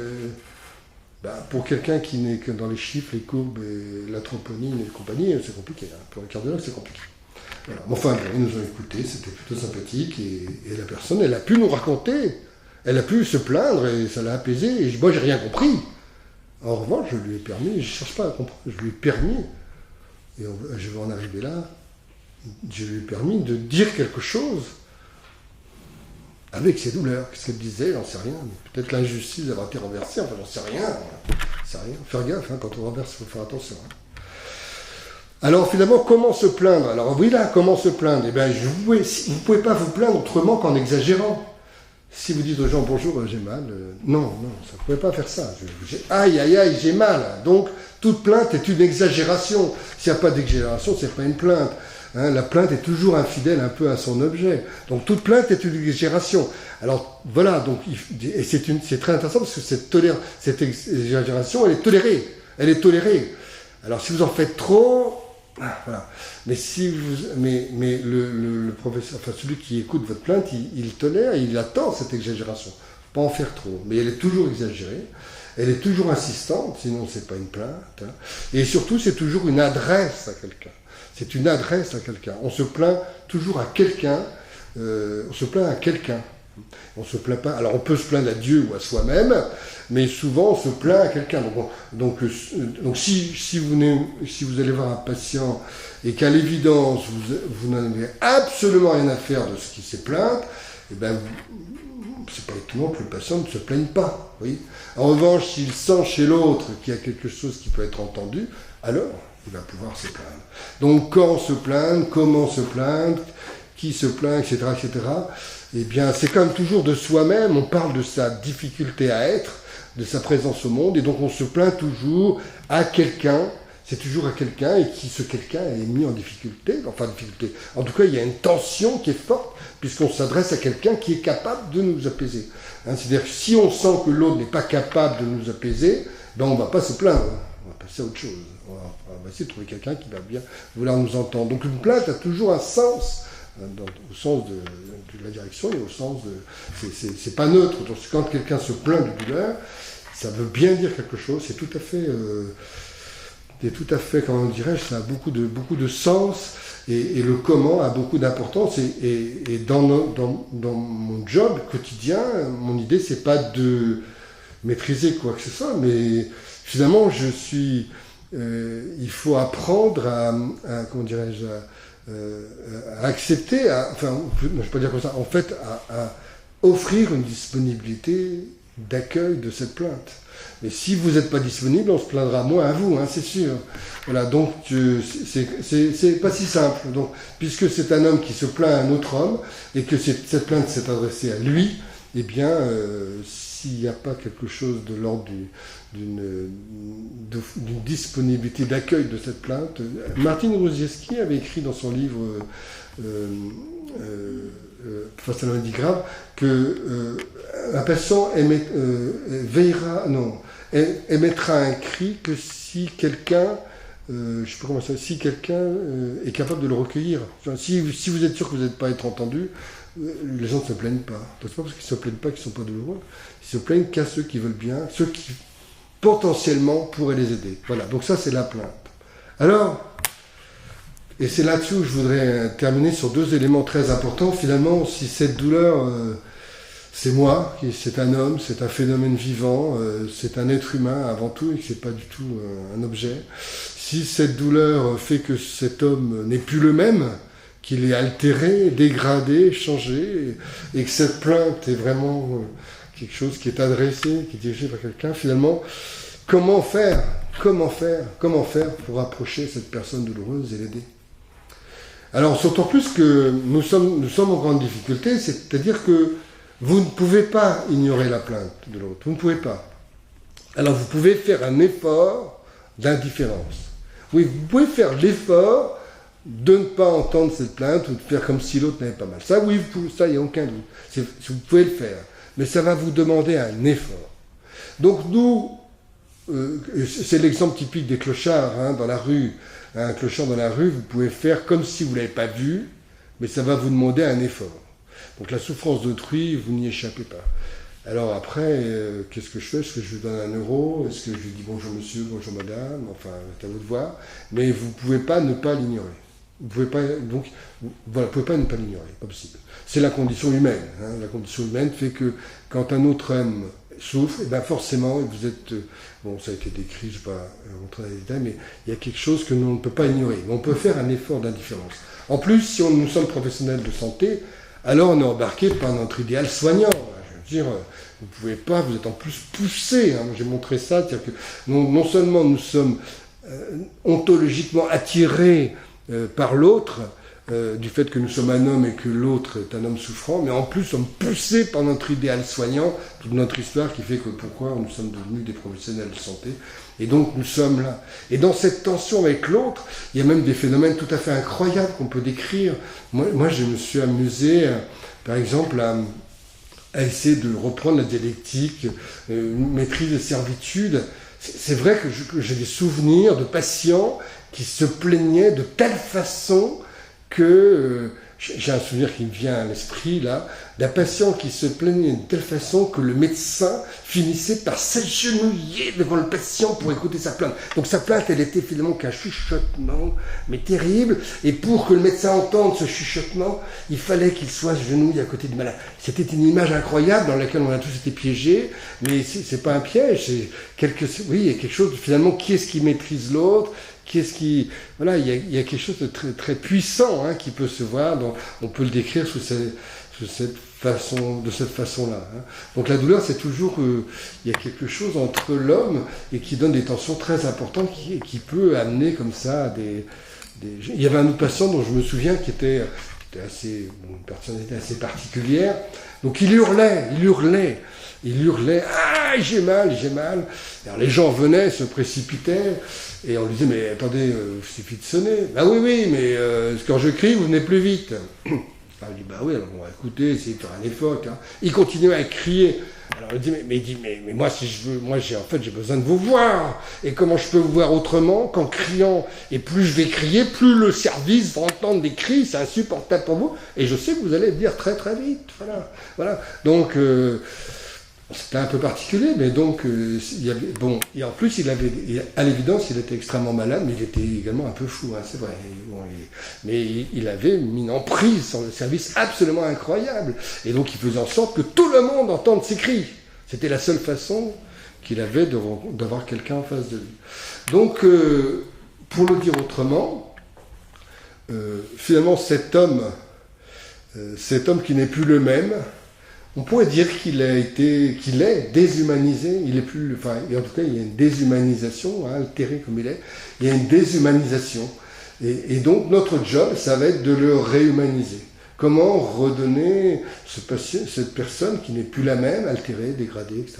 Pour quelqu'un qui n'est que dans les chiffres, les courbes, et la troponine et compagnie, c'est compliqué. Hein. Pour le cardiologue, c'est compliqué. Voilà. Enfin, ils nous ont écoutés, c'était plutôt sympathique, et la personne, elle a pu nous raconter, elle a pu se plaindre, et ça l'a apaisé, et moi, j'ai rien compris. En revanche, je lui ai permis, je ne cherche pas à comprendre, je lui ai permis, et je vais en arriver là, je lui ai permis de dire quelque chose avec ses douleurs. Qu'est-ce qu'elle disait, j'en sais rien, peut-être l'injustice d'avoir été renversée, enfin, j'en sais rien. Faire gaffe, hein, quand on renverse, il faut faire attention. Hein. Alors finalement, comment se plaindre? Alors oui, là, comment se plaindre? Eh bien, vous ne pouvez pas vous plaindre autrement qu'en exagérant. Si vous dites aux gens, bonjour, j'ai mal, non, ça ne pouvez pas faire ça. Aïe, j'ai mal. Donc, toute plainte est une exagération. S'il n'y a pas d'exagération, ce n'est pas une plainte. Hein, la plainte est toujours infidèle un peu à son objet. Donc, toute plainte est une exagération. Alors, voilà, donc, et c'est très intéressant parce que cette exagération, elle est tolérée. Alors, si vous en faites trop, Voilà. Mais le professeur, enfin celui qui écoute votre plainte, il tolère, il attend cette exagération. Pas en faire trop, mais elle est toujours exagérée, elle est toujours insistante, sinon c'est pas une plainte. Hein. Et surtout, c'est toujours une adresse à quelqu'un. C'est une adresse à quelqu'un. On se plaint toujours à quelqu'un. On se plaint à quelqu'un. On se plaint pas. Alors on peut se plaindre à Dieu ou à soi-même, mais souvent on se plaint à quelqu'un. Donc si vous allez voir un patient et qu'à l'évidence vous n'en avez absolument rien à faire de ce qui s'est plaint, eh ben c'est pas étonnant que le patient ne se plaigne pas. Oui. En revanche, s'il sent chez l'autre qu'il y a quelque chose qui peut être entendu, alors il va pouvoir se plaindre. Donc quand se plaindre, comment se plaindre, qui se plaint, etc., etc. Eh bien, c'est quand même toujours de soi-même. On parle de sa difficulté à être, de sa présence au monde, et donc on se plaint toujours à quelqu'un. C'est toujours à quelqu'un, et qui ce quelqu'un est mis en difficulté. Enfin, difficulté. En tout cas, il y a une tension qui est forte, puisqu'on s'adresse à quelqu'un qui est capable de nous apaiser. Hein, c'est-à-dire que si on sent que l'autre n'est pas capable de nous apaiser, ben on ne va pas se plaindre. On va passer à autre chose. On va essayer de trouver quelqu'un qui va bien vouloir nous entendre. Donc une plainte a toujours un sens, au sens de la direction et au sens de... C'est pas neutre. Donc quand quelqu'un se plaint de douleur, ça veut bien dire quelque chose. C'est tout à fait, comment dirais-je, ça a beaucoup de sens, et le comment a beaucoup d'importance. Et dans mon job quotidien, mon idée, c'est pas de maîtriser quoi que ce soit, mais finalement, il faut apprendre à comment dirais-je, à accepter, enfin, je ne vais pas dire comme ça, en fait, à offrir une disponibilité d'accueil de cette plainte. Mais si vous n'êtes pas disponible, on se plaindra moins à vous, hein, c'est sûr. Voilà, donc c'est pas si simple. Donc, puisque c'est un homme qui se plaint à un autre homme, et que cette plainte s'est adressée à lui, eh bien, s'il n'y a pas quelque chose de l'ordre d'une disponibilité d'accueil de cette plainte, Martin Rosiewski avait écrit dans son livre Face à la maladie grave que un patient émettra un cri que si quelqu'un si quelqu'un est capable de le recueillir. Enfin, si vous êtes sûr que vous n'êtes pas être entendu, les gens ne se plaignent pas. C'est pas parce qu'ils ne se plaignent pas qu'ils ne sont pas douloureux. Ils se plaignent qu'à ceux qui veulent bien, ceux qui potentiellement pourraient les aider. Voilà, donc ça c'est la plainte. Alors, et c'est là-dessus où je voudrais terminer sur deux éléments très importants. Finalement, si cette douleur, c'est moi, c'est un homme, c'est un phénomène vivant, c'est un être humain avant tout, et que c'est pas du tout un objet. Si cette douleur fait que cet homme n'est plus le même, qu'il est altéré, dégradé, changé, et que cette plainte est vraiment quelque chose qui est adressé, qui est dirigé par quelqu'un, finalement, comment faire pour approcher cette personne douloureuse et l'aider? Alors, d'autant plus que nous sommes en grande difficulté, c'est-à-dire que vous ne pouvez pas ignorer la plainte de l'autre, vous ne pouvez pas. Alors, vous pouvez faire un effort d'indifférence. Oui, vous pouvez faire l'effort de ne pas entendre cette plainte ou de faire comme si l'autre n'avait pas mal. Ça, oui, ça, il n'y a aucun doute. Vous pouvez le faire, mais ça va vous demander un effort. Donc, nous, c'est l'exemple typique des clochards dans la rue. Un clochard dans la rue, vous pouvez faire comme si vous ne l'avez pas vu, mais ça va vous demander un effort. Donc la souffrance d'autrui, vous n'y échappez pas. Alors après, qu'est-ce que je fais? Est-ce que je lui donne 1 euro? Est-ce que je lui dis bonjour monsieur, bonjour madame? Enfin, c'est à vous de voir. Mais vous ne pouvez pas ne pas l'ignorer. Vous pouvez pas, donc, voilà, vous pouvez pas ne pas l'ignorer, pas possible. C'est la condition humaine. La condition humaine fait que quand un autre homme souffre, et bien forcément, vous êtes... Bon, ça a été décrit, je ne vais pas rentrer dans les détails, mais il y a quelque chose que nous ne peut pas ignorer. Mais on peut faire un effort d'indifférence. En plus, si nous sommes professionnels de santé, alors on est embarqué par notre idéal soignant. Je veux dire, vous ne pouvez pas, vous êtes en plus poussé. J'ai montré ça, c'est-à-dire que non seulement nous sommes ontologiquement attirés par l'autre, du fait que nous sommes un homme et que l'autre est un homme souffrant, mais en plus sommes poussés par notre idéal soignant, toute notre histoire qui fait que pourquoi nous sommes devenus des professionnels de santé, et donc nous sommes là. Et dans cette tension avec l'autre, il y a même des phénomènes tout à fait incroyables qu'on peut décrire. Moi je me suis amusé, par exemple, à essayer de reprendre la dialectique, maîtrise de servitude. C'est vrai que j'ai des souvenirs de patients qui se plaignait de telle façon que... j'ai un souvenir qui me vient à l'esprit, là, d'un patient qui se plaignait de telle façon que le médecin finissait par s'agenouiller devant le patient pour écouter sa plainte. Donc sa plainte, elle était finalement qu'un chuchotement, mais terrible. Et pour que le médecin entende ce chuchotement, il fallait qu'il soit agenouillé à côté du malade. C'était une image incroyable dans laquelle on a tous été piégés, mais c'est pas un piège, c'est oui, il y a quelque chose, finalement, qui est-ce qui maîtrise l'autre? Voilà, il y a quelque chose de très, très puissant qui peut se voir. Donc, on peut le décrire de cette façon-là. Donc la douleur, c'est toujours il y a quelque chose entre l'homme et qui donne des tensions très importantes qui peut amener comme ça Il y avait un autre patient dont je me souviens qui était une personnalité assez particulière. Donc il hurlait. Ah, j'ai mal. Alors les gens venaient, se précipitaient, et on lui disait, mais attendez, il suffit de sonner. Bah oui, mais quand je crie, vous venez plus vite. Alors, il dit, bah oui, alors, bon, écoutez, essayez de faire un effort. Il continuait à crier. Alors il dit, mais moi, si je veux, j'ai besoin de vous voir. Et comment je peux vous voir autrement qu'en criant? Et plus je vais crier, plus le service va entendre des cris, c'est insupportable pour vous. Et je sais que vous allez le dire très très vite. Voilà. Donc, c'était un peu particulier, mais donc, et en plus, à l'évidence, il était extrêmement malade, mais il était également un peu fou, c'est vrai. Mais il avait une emprise sur le service absolument incroyable. Et donc, il faisait en sorte que tout le monde entende ses cris. C'était la seule façon qu'il avait d'avoir quelqu'un en face de lui. Donc, pour le dire autrement, finalement, cet homme qui n'est plus le même, on pourrait dire qu'il est déshumanisé. Il est plus, en tout cas, il y a une déshumanisation, altéré comme il est. Il y a une déshumanisation. Et donc, notre job, ça va être de le réhumaniser. Comment redonner cette personne qui n'est plus la même, altérée, dégradée, etc.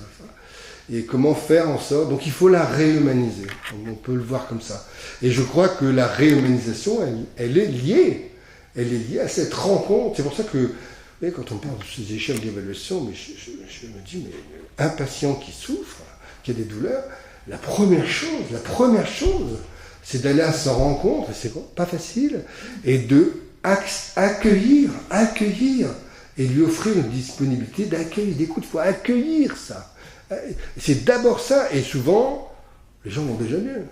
Et comment faire en sorte... Donc, il faut la réhumaniser. On peut le voir comme ça. Et je crois que la réhumanisation, elle est liée. Elle est liée à cette rencontre. C'est pour ça que... Et quand on parle de ces échelles d'évaluation, mais je me dis, mais un patient qui souffre, qui a des douleurs, la première chose, c'est d'aller à sa rencontre, et c'est pas facile, et de accueillir, et lui offrir une disponibilité d'accueil, d'écoute. Il faut accueillir ça. C'est d'abord ça, et souvent, les gens vont déjà mieux.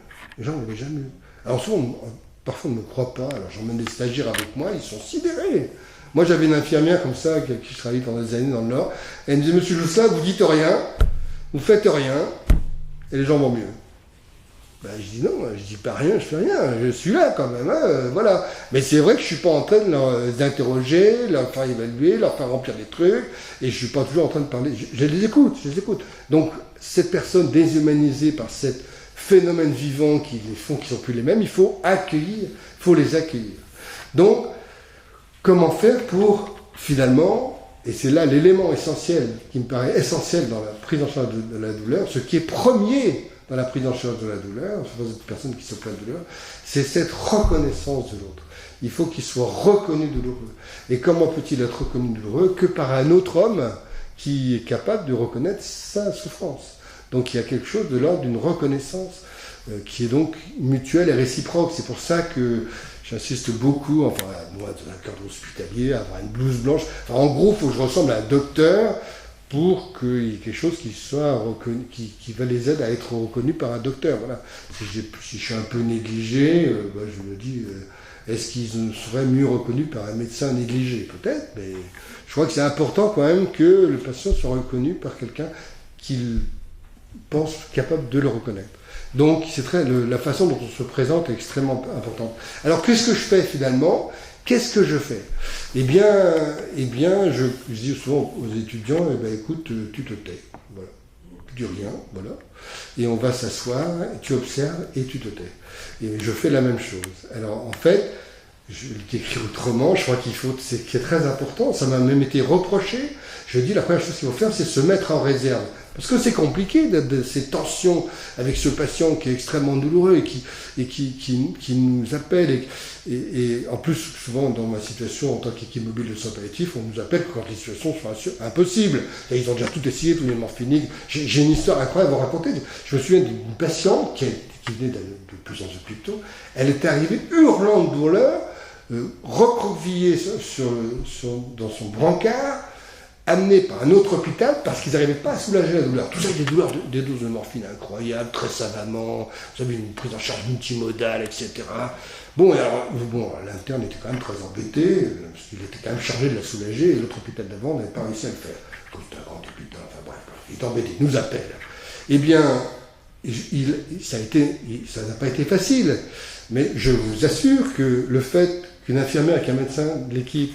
Alors souvent, parfois on ne me croit pas, alors j'emmène des stagiaires avec moi, ils sont sidérés. Moi, j'avais une infirmière comme ça, avec qui je travaillais pendant des années dans le Nord. Et elle me disait, Monsieur Jousselin, vous dites rien, vous faites rien, et les gens vont mieux. Ben, je dis non, je dis pas rien, je fais rien, je suis là quand même, voilà. Mais c'est vrai que je suis pas en train de d'interroger, leur faire évaluer, leur faire remplir des trucs, et je suis pas toujours en train de parler. Je les écoute. Donc, cette personne déshumanisée par ce phénomène vivant qui les font, qui sont plus les mêmes, il faut les accueillir. Donc, comment faire pour, finalement, et c'est là l'élément essentiel, qui me paraît essentiel dans la prise en charge de la douleur, ce qui est premier dans la prise en charge de la douleur, pour cette personne qui se plaint de douleur, c'est cette reconnaissance de l'autre. Il faut qu'il soit reconnu douloureux. Et comment peut-il être reconnu douloureux que par un autre homme qui est capable de reconnaître sa souffrance? Donc il y a quelque chose de l'ordre d'une reconnaissance qui est donc mutuelle et réciproque. C'est pour ça que j'insiste beaucoup, moi, dans un cadre hospitalier, à avoir une blouse blanche. En gros, il faut que je ressemble à un docteur pour qu'il y ait quelque chose qui soit reconnu, qui va les aider à être reconnus par un docteur. Voilà. Si je suis un peu négligé, je me dis, est-ce qu'ils seraient mieux reconnus par un médecin négligé? Peut-être, mais je crois que c'est important quand même que le patient soit reconnu par quelqu'un qu'il pense capable de le reconnaître. Donc, la façon dont on se présente est extrêmement importante. Alors, qu'est-ce que je fais finalement? Qu'est-ce que je fais? Eh bien, je dis souvent aux étudiants, écoute, tu te tais. Voilà. Tu dis rien, voilà. Et on va s'asseoir, tu observes et tu te tais. Et je fais la même chose. Alors, en fait, je le décris autrement, je crois c'est qui est très important, ça m'a même été reproché. Je dis, la première chose qu'il faut faire, c'est se mettre en réserve. Parce que c'est compliqué de ces tensions avec ce patient qui est extrêmement douloureux et qui nous appelle. Et en plus, souvent, dans ma situation en tant qu'équipe mobile de soins palliatifs, on nous appelle quand les situations sont impossibles. Et ils ont déjà tout essayé, tous les morphiniques. J'ai une histoire incroyable à vous raconter. Je me souviens d'une patiente qui qui venait de plusieurs hôpitaux, elle était arrivée hurlant de douleur, recroquevillée dans son brancard, amenée par un autre hôpital parce qu'ils n'arrivaient pas à soulager la douleur. Tout ça avec des doses de morphine incroyables, très savamment, vous avez une prise en charge multimodale, etc. Bon, l'interne était quand même très embêté, parce qu'il était quand même chargé de la soulager, et l'autre hôpital d'avant n'avait pas réussi à le faire. C'est un grand hôpital, enfin bref, il est embêté, il nous appelle. Eh bien, ça n'a pas été facile, mais je vous assure que le fait qu'une infirmière et qu'un médecin de l'équipe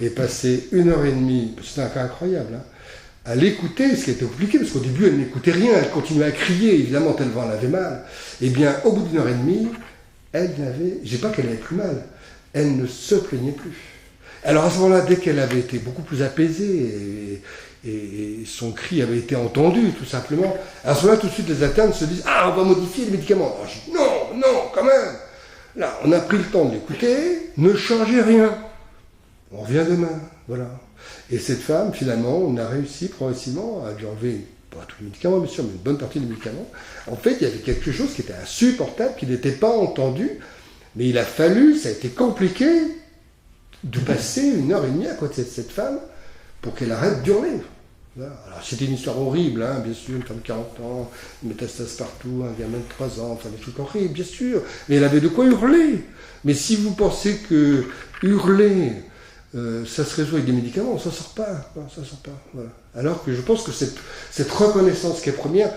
ait passé 1h30, c'était un cas incroyable, hein, à l'écouter, ce qui était compliqué, parce qu'au début elle n'écoutait rien, elle continuait à crier, évidemment tellement elle avait mal. Eh bien, au bout d'1h30, j'ai pas qu'elle avait plus mal, elle ne se plaignait plus. Alors à ce moment-là, dès qu'elle avait été beaucoup plus apaisée et son cri avait été entendu, tout simplement, à ce moment-là, tout de suite, les internes se disent « Ah, on va modifier les médicaments !» Alors, je dis « Non, quand même !» Là, on a pris le temps de l'écouter, ne changez rien. On revient demain, voilà. Et cette femme, finalement, on a réussi progressivement à lui enlever, pas tous les médicaments, bien sûr, mais une bonne partie des médicaments. En fait, il y avait quelque chose qui était insupportable, qui n'était pas entendu, mais il a fallu, ça a été compliqué, de passer 1h30 à côté de cette femme pour qu'elle arrête d'hurler. Voilà. Alors, c'était une histoire horrible, hein, bien sûr, une femme de 40 ans, une métastase partout, un gamin de 3 ans, enfin des trucs horribles, bien sûr. Mais elle avait de quoi hurler. Mais si vous pensez que hurler, ça se résout avec des médicaments, ça ne sort pas. Non, ça sort pas. Voilà. Alors que je pense que cette reconnaissance qui est première,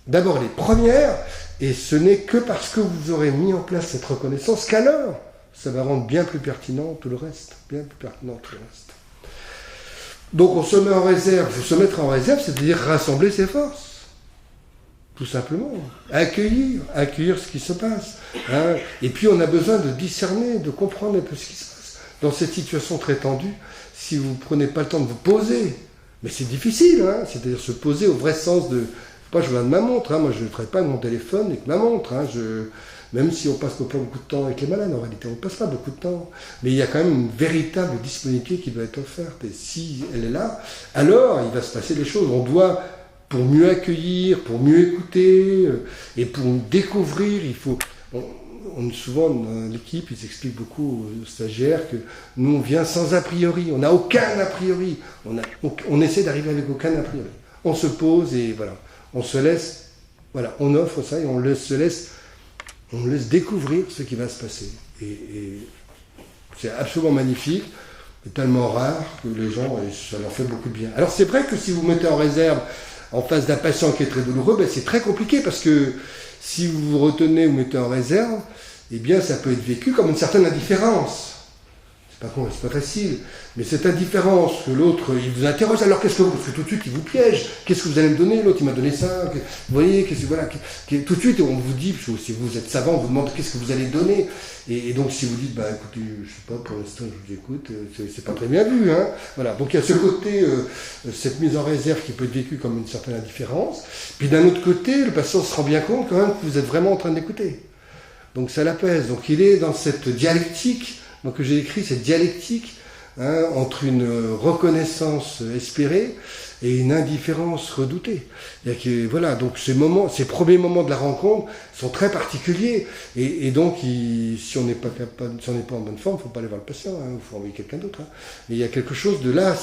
d'abord elle est première, et ce n'est que parce que vous aurez mis en place cette reconnaissance qu'alors, ça va rendre bien plus pertinent tout le reste. Bien plus pertinent tout le reste. Donc on se met en réserve. Se mettre en réserve, c'est-à-dire rassembler ses forces. Tout simplement. Accueillir ce qui se passe. Hein. Et puis on a besoin de discerner, de comprendre un peu ce qui se passe. Dans cette situation très tendue, si vous ne prenez pas le temps de vous poser, mais c'est difficile, hein, c'est-à-dire se poser au vrai sens de... Moi je regarde ma montre, hein, moi je ne travaille pas avec mon téléphone et avec ma montre. Hein, même si on passe pas beaucoup de temps avec les malades, en réalité, on ne passe pas beaucoup de temps. Mais il y a quand même une véritable disponibilité qui doit être offerte. Et si elle est là, alors il va se passer des choses. On doit, pour mieux accueillir, pour mieux écouter, et pour découvrir, il faut... souvent, dans l'équipe, ils expliquent beaucoup aux stagiaires que nous, on vient sans a priori. On n'a aucun a priori. On essaie d'arriver avec aucun a priori. On se pose et voilà. On se laisse... Voilà, on offre ça et on se laisse découvrir ce qui va se passer. Et c'est absolument magnifique, et tellement rare que les gens, ça leur fait beaucoup de bien. Alors c'est vrai que si vous mettez en réserve en face d'un patient qui est très douloureux, ben c'est très compliqué parce que si vous vous retenez ou mettez en réserve, eh bien ça peut être vécu comme une certaine indifférence. C'est pas facile, mais cette indifférence que l'autre, il vous interroge, alors qu'est-ce que vous... Parce que tout de suite, il vous piège. Qu'est-ce que vous allez me donner? L'autre, il m'a donné ça. Vous voyez, tout de suite, on vous dit, si vous êtes savant, on vous demande qu'est-ce que vous allez donner. Et donc, si vous dites, bah écoutez, je sais pas, pour l'instant, je vous écoute, c'est pas très bien vu. Hein. Voilà. Donc, il y a ce côté, cette mise en réserve qui peut être vécue comme une certaine indifférence. Puis d'un autre côté, le patient se rend bien compte quand même que vous êtes vraiment en train d'écouter. Donc, ça l'apaise. Donc, il est dans cette dialectique. Donc j'ai écrit cette dialectique entre une reconnaissance espérée et une indifférence redoutée. Voilà, donc ces premiers moments de la rencontre sont très particuliers. Et donc, si on n'est pas en bonne forme, il ne faut pas aller voir le patient, il faut envoyer quelqu'un d'autre. Hein. Mais il y a quelque chose de là,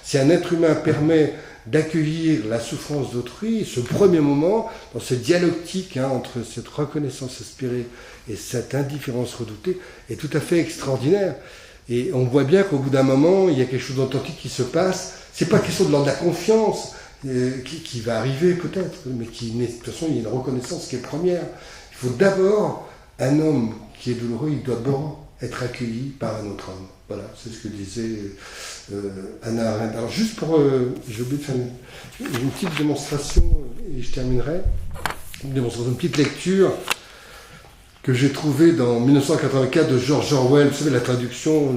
si un être humain permet d'accueillir la souffrance d'autrui, ce premier moment, dans cette dialectique entre cette reconnaissance espérée et cette indifférence redoutée, est tout à fait extraordinaire. Et on voit bien qu'au bout d'un moment, il y a quelque chose d'authentique qui se passe. C'est pas question de l'ordre de la confiance qui va arriver peut-être, mais de toute façon, il y a une reconnaissance qui est première. Il faut d'abord, un homme qui est douloureux, il doit d'abord être accueilli par un autre homme. Voilà, c'est ce que disait Hannah Arendt. Alors juste pour... j'ai oublié de faire une petite démonstration, et je terminerai. Une petite lecture que j'ai trouvée dans 1984 de George Orwell. Vous savez, la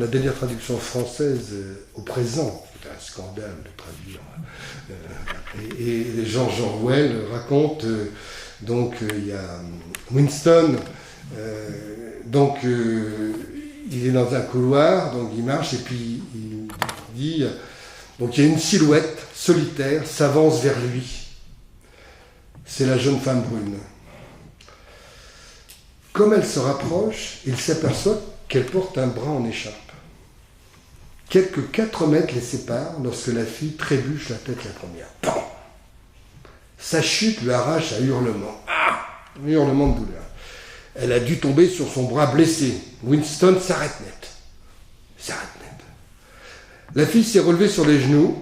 dernière traduction française au présent. C'est un scandale de traduire. Et George Orwell raconte, il y a Winston, il est dans un couloir, donc il marche, et puis il dit, donc il y a une silhouette solitaire s'avance vers lui. C'est la jeune femme brune. Comme elle se rapproche, il s'aperçoit qu'elle porte un bras en écharpe. Quelques 4 mètres les séparent lorsque la fille trébuche la tête la première. Pan ! Sa chute lui arrache un hurlement. Un hurlement de douleur. Elle a dû tomber sur son bras blessé. Winston s'arrête net. La fille s'est relevée sur les genoux.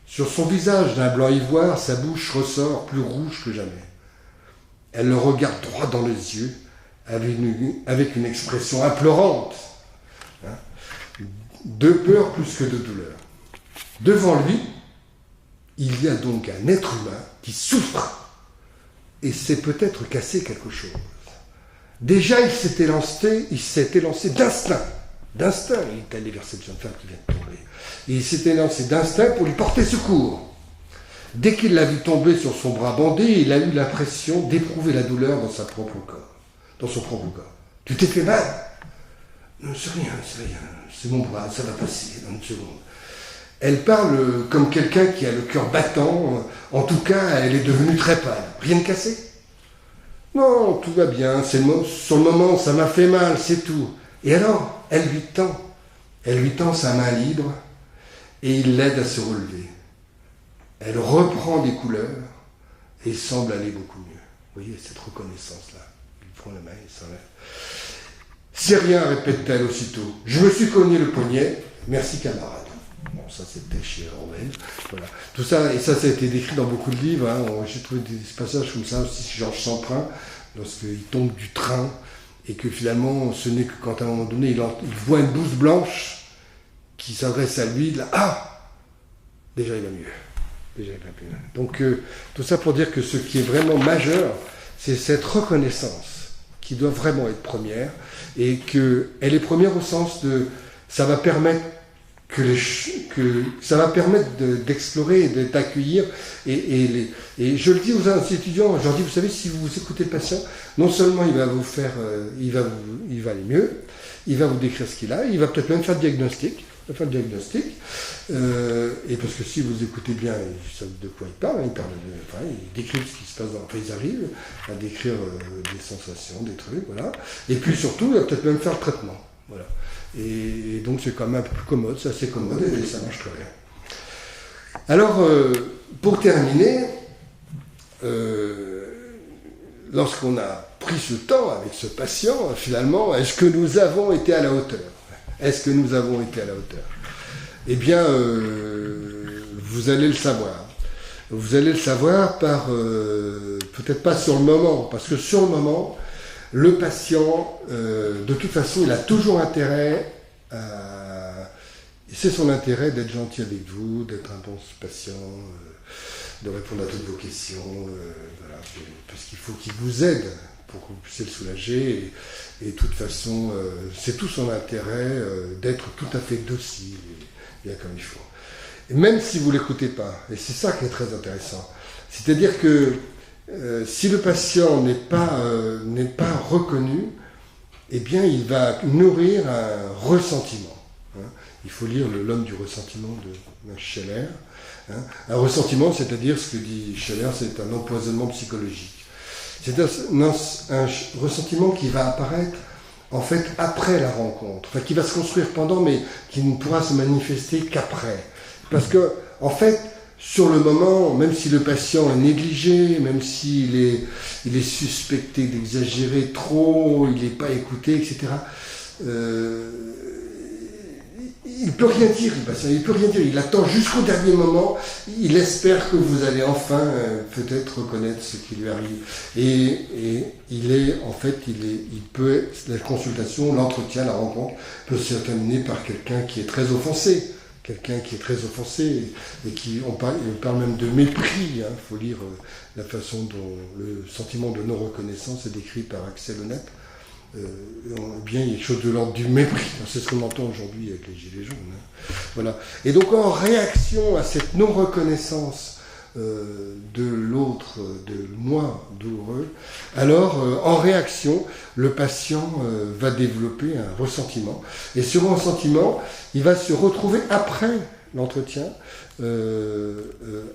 Sur son visage d'un blanc ivoire, sa bouche ressort plus rouge que jamais. Elle le regarde droit dans les yeux, avec une expression implorante, de peur plus que de douleur. Devant lui, il y a donc un être humain qui souffre et s'est peut-être cassé quelque chose. Déjà, il s'était lancé d'instinct. Il est allé vers cette jeune femme qui vient de tomber. Et il s'était lancé d'instinct pour lui porter secours. Dès qu'il l'a vu tomber sur son bras bandé, il a eu l'impression d'éprouver la douleur dans son propre corps. Tu t'es fait mal ? Non, c'est rien, c'est mon bras, ça va passer dans une seconde. Elle parle comme quelqu'un qui a le cœur battant, en tout cas, elle est devenue très pâle. Rien de cassé ? Non, tout va bien, sur le moment, ça m'a fait mal, c'est tout. Et alors, elle lui tend sa main libre, et il l'aide à se relever. Elle reprend des couleurs, et semble aller beaucoup mieux. Vous voyez, cette reconnaissance-là. Il prend la main, il s'enlève. C'est rien, répète-t-elle aussitôt. Je me suis cogné le poignet. Merci, camarade. Bon, ça, c'était chez Orwell. Voilà. Tout ça, et ça a été décrit dans beaucoup de livres. J'ai trouvé des passages comme ça aussi chez Georges Semprin, lorsqu'il tombe du train, et que finalement, ce n'est que quand à un moment donné, il voit une blouse blanche qui s'adresse à lui. Là, déjà, il va mieux. Donc, tout ça pour dire que ce qui est vraiment majeur, c'est cette reconnaissance qui doit vraiment être première, et qu'elle est première au sens de ça va permettre d'explorer et d'accueillir, et je le dis aux étudiants, je leur dis, vous savez, si vous écoutez le patient, non seulement il va vous faire, il va aller mieux, il va vous décrire ce qu'il a, il va peut-être même faire le diagnostic, et parce que si vous écoutez bien, ils savent de quoi il parle, ils décrivent ce qui se passe ils arrivent à décrire des sensations, des trucs, voilà, et puis surtout, il va peut-être même faire le traitement, voilà. Et donc c'est quand même un peu plus commode, c'est assez commode et ça marche très bien. Alors, pour terminer, lorsqu'on a pris ce temps avec ce patient, finalement, est-ce que nous avons été à la hauteur ? Eh bien, vous allez le savoir. Vous allez le savoir par, peut-être pas sur le moment, parce que sur le moment, le patient, de toute façon, il a toujours intérêt c'est son intérêt d'être gentil avec vous, d'être un bon patient, de répondre à toutes vos questions, voilà, parce qu'il faut qu'il vous aide pour que vous puissiez le soulager. Et de toute façon, c'est tout son intérêt d'être tout à fait docile, et bien comme il faut. Et même si vous ne l'écoutez pas, et c'est ça qui est très intéressant, c'est-à-dire que si le patient n'est pas reconnu, eh bien, il va nourrir un ressentiment. Il faut lire L'homme du ressentiment de Scheller. Un ressentiment, c'est-à-dire, ce que dit Scheller, c'est un empoisonnement psychologique. C'est un ressentiment qui va apparaître, en fait, après la rencontre. Enfin, qui va se construire pendant, mais qui ne pourra se manifester qu'après. Parce que, en fait, sur le moment, même si le patient est négligé, même s'il est suspecté d'exagérer trop, il n'est pas écouté, etc., il ne peut rien dire, le patient, il peut rien dire. Il attend jusqu'au dernier moment, il espère que vous allez enfin peut-être reconnaître ce qui lui arrive. Et la consultation, l'entretien, la rencontre peut se terminer par quelqu'un qui est très offensé. Et qui, on parle même de mépris, il faut lire la façon dont le sentiment de non-reconnaissance est décrit par Axel Honneth. Bien, il y a quelque chose de l'ordre du mépris, c'est ce qu'on entend aujourd'hui avec les gilets jaunes. Voilà. Et donc en réaction à cette non-reconnaissance de l'autre, de moi douloureux, alors en réaction, le patient va développer un ressentiment. Et ce ressentiment, il va se retrouver après l'entretien,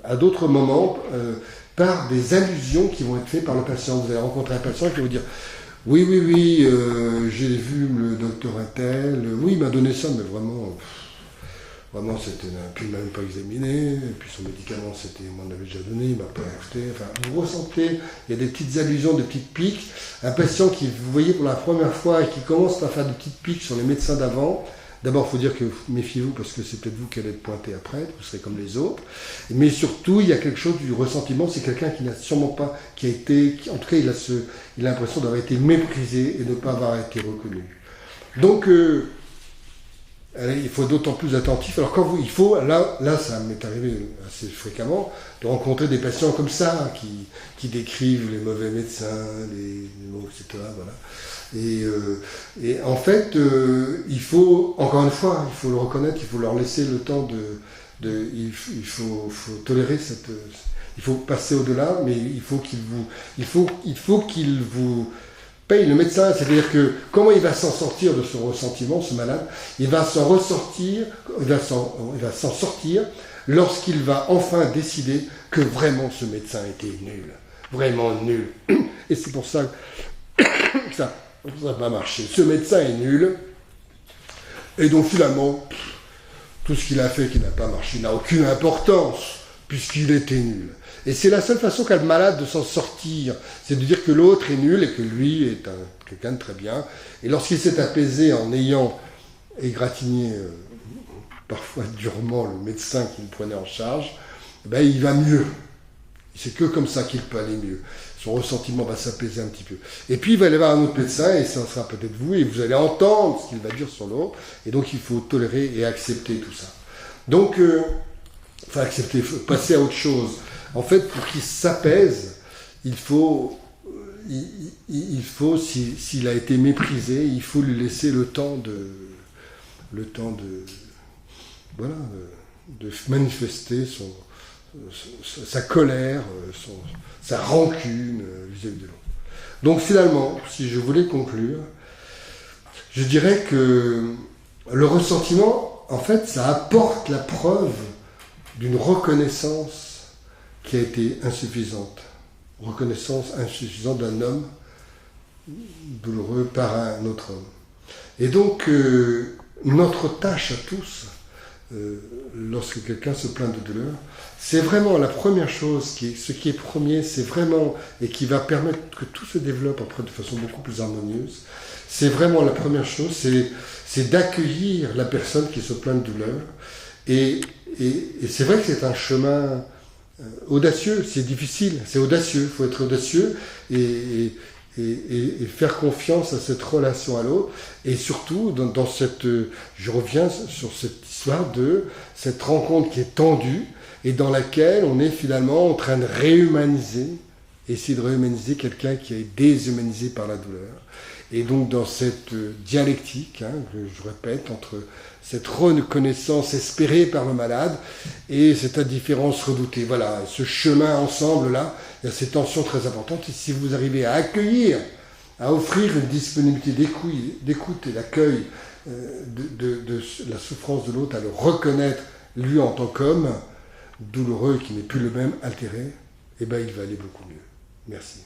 à d'autres moments, par des allusions qui vont être faites par le patient. Vous allez rencontrer un patient qui va vous dire: Oui, oui, oui, j'ai vu le docteur Intel. Oui, il m'a donné ça, mais vraiment, vraiment, c'était. Puis il m'a même pas examiné. Et puis son médicament, c'était, il m'en avait déjà donné, il m'a pas écouté. Enfin, vous ressentez, il y a des petites allusions, des petites piques. Un patient qui, vous voyez pour la première fois et qui commence à faire des petites piques sur les médecins d'avant. D'abord, il faut dire que méfiez-vous parce que c'est peut-être vous qui allez être pointé après, vous serez comme les autres. Mais surtout, il y a quelque chose du ressentiment, c'est quelqu'un qui n'a sûrement pas, en tout cas, il a l'impression d'avoir été méprisé et de ne pas avoir été reconnu. Donc, il faut être d'autant plus attentif. Alors, là, ça m'est arrivé assez fréquemment, de rencontrer des patients comme ça, qui décrivent les mauvais médecins, les mots, etc. Voilà. Et en fait, il faut, encore une fois, il faut le reconnaître, il faut leur laisser le temps il faut tolérer il faut passer au-delà, mais il faut qu'il vous paye le médecin. C'est-à-dire que comment il va s'en sortir de ce ressentiment, ce malade? Il va s'en sortir lorsqu'il va enfin décider que vraiment ce médecin était nul, vraiment nul. Et c'est pour ça que ça n'a pas marché. Ce médecin est nul, et donc finalement, tout ce qu'il a fait qui n'a pas marché n'a aucune importance, puisqu'il était nul. Et c'est la seule façon qu'a le malade de s'en sortir, c'est de dire que l'autre est nul et que lui est quelqu'un de très bien. Et lorsqu'il s'est apaisé en ayant égratigné parfois durement le médecin qui le prenait en charge, ben il va mieux. C'est que comme ça qu'il peut aller mieux. Son ressentiment va s'apaiser un petit peu. Et puis il va aller voir un autre médecin, et ça sera peut-être vous, et vous allez entendre ce qu'il va dire sur l'autre. Et donc il faut tolérer et accepter tout ça. Donc, accepter, passer à autre chose. En fait, pour qu'il s'apaise, il faut, s'il a été méprisé, il faut lui laisser le temps de manifester sa colère, sa rancune vis-à-vis de l'autre. Donc finalement, si je voulais conclure, je dirais que le ressentiment, en fait, ça apporte la preuve d'une reconnaissance qui a été insuffisante. Reconnaissance insuffisante d'un homme douloureux par un autre homme. Et donc, notre tâche à tous, lorsque quelqu'un se plaint de douleur, c'est vraiment la première chose, ce qui est premier, c'est vraiment, et qui va permettre que tout se développe après de façon beaucoup plus harmonieuse, c'est vraiment la première chose, c'est d'accueillir la personne qui se plaint de douleur. Et c'est vrai que c'est un chemin audacieux, c'est difficile, c'est audacieux, il faut être audacieux et faire confiance à cette relation à l'autre, et surtout dans cette, je reviens sur cette histoire de cette rencontre qui est tendue et dans laquelle on est finalement en train de réhumaniser, essayer de réhumaniser quelqu'un qui est déshumanisé par la douleur. Et donc dans cette dialectique, que je répète, entre cette reconnaissance espérée par le malade et cette indifférence redoutée. Voilà, ce chemin ensemble-là, il y a ces tensions très importantes. Et si vous arrivez à accueillir, à offrir une disponibilité d'écoute et d'accueil de la souffrance de l'autre, à le reconnaître, lui en tant qu'homme, douloureux, qui n'est plus le même, altéré, eh bien il va aller beaucoup mieux. Merci.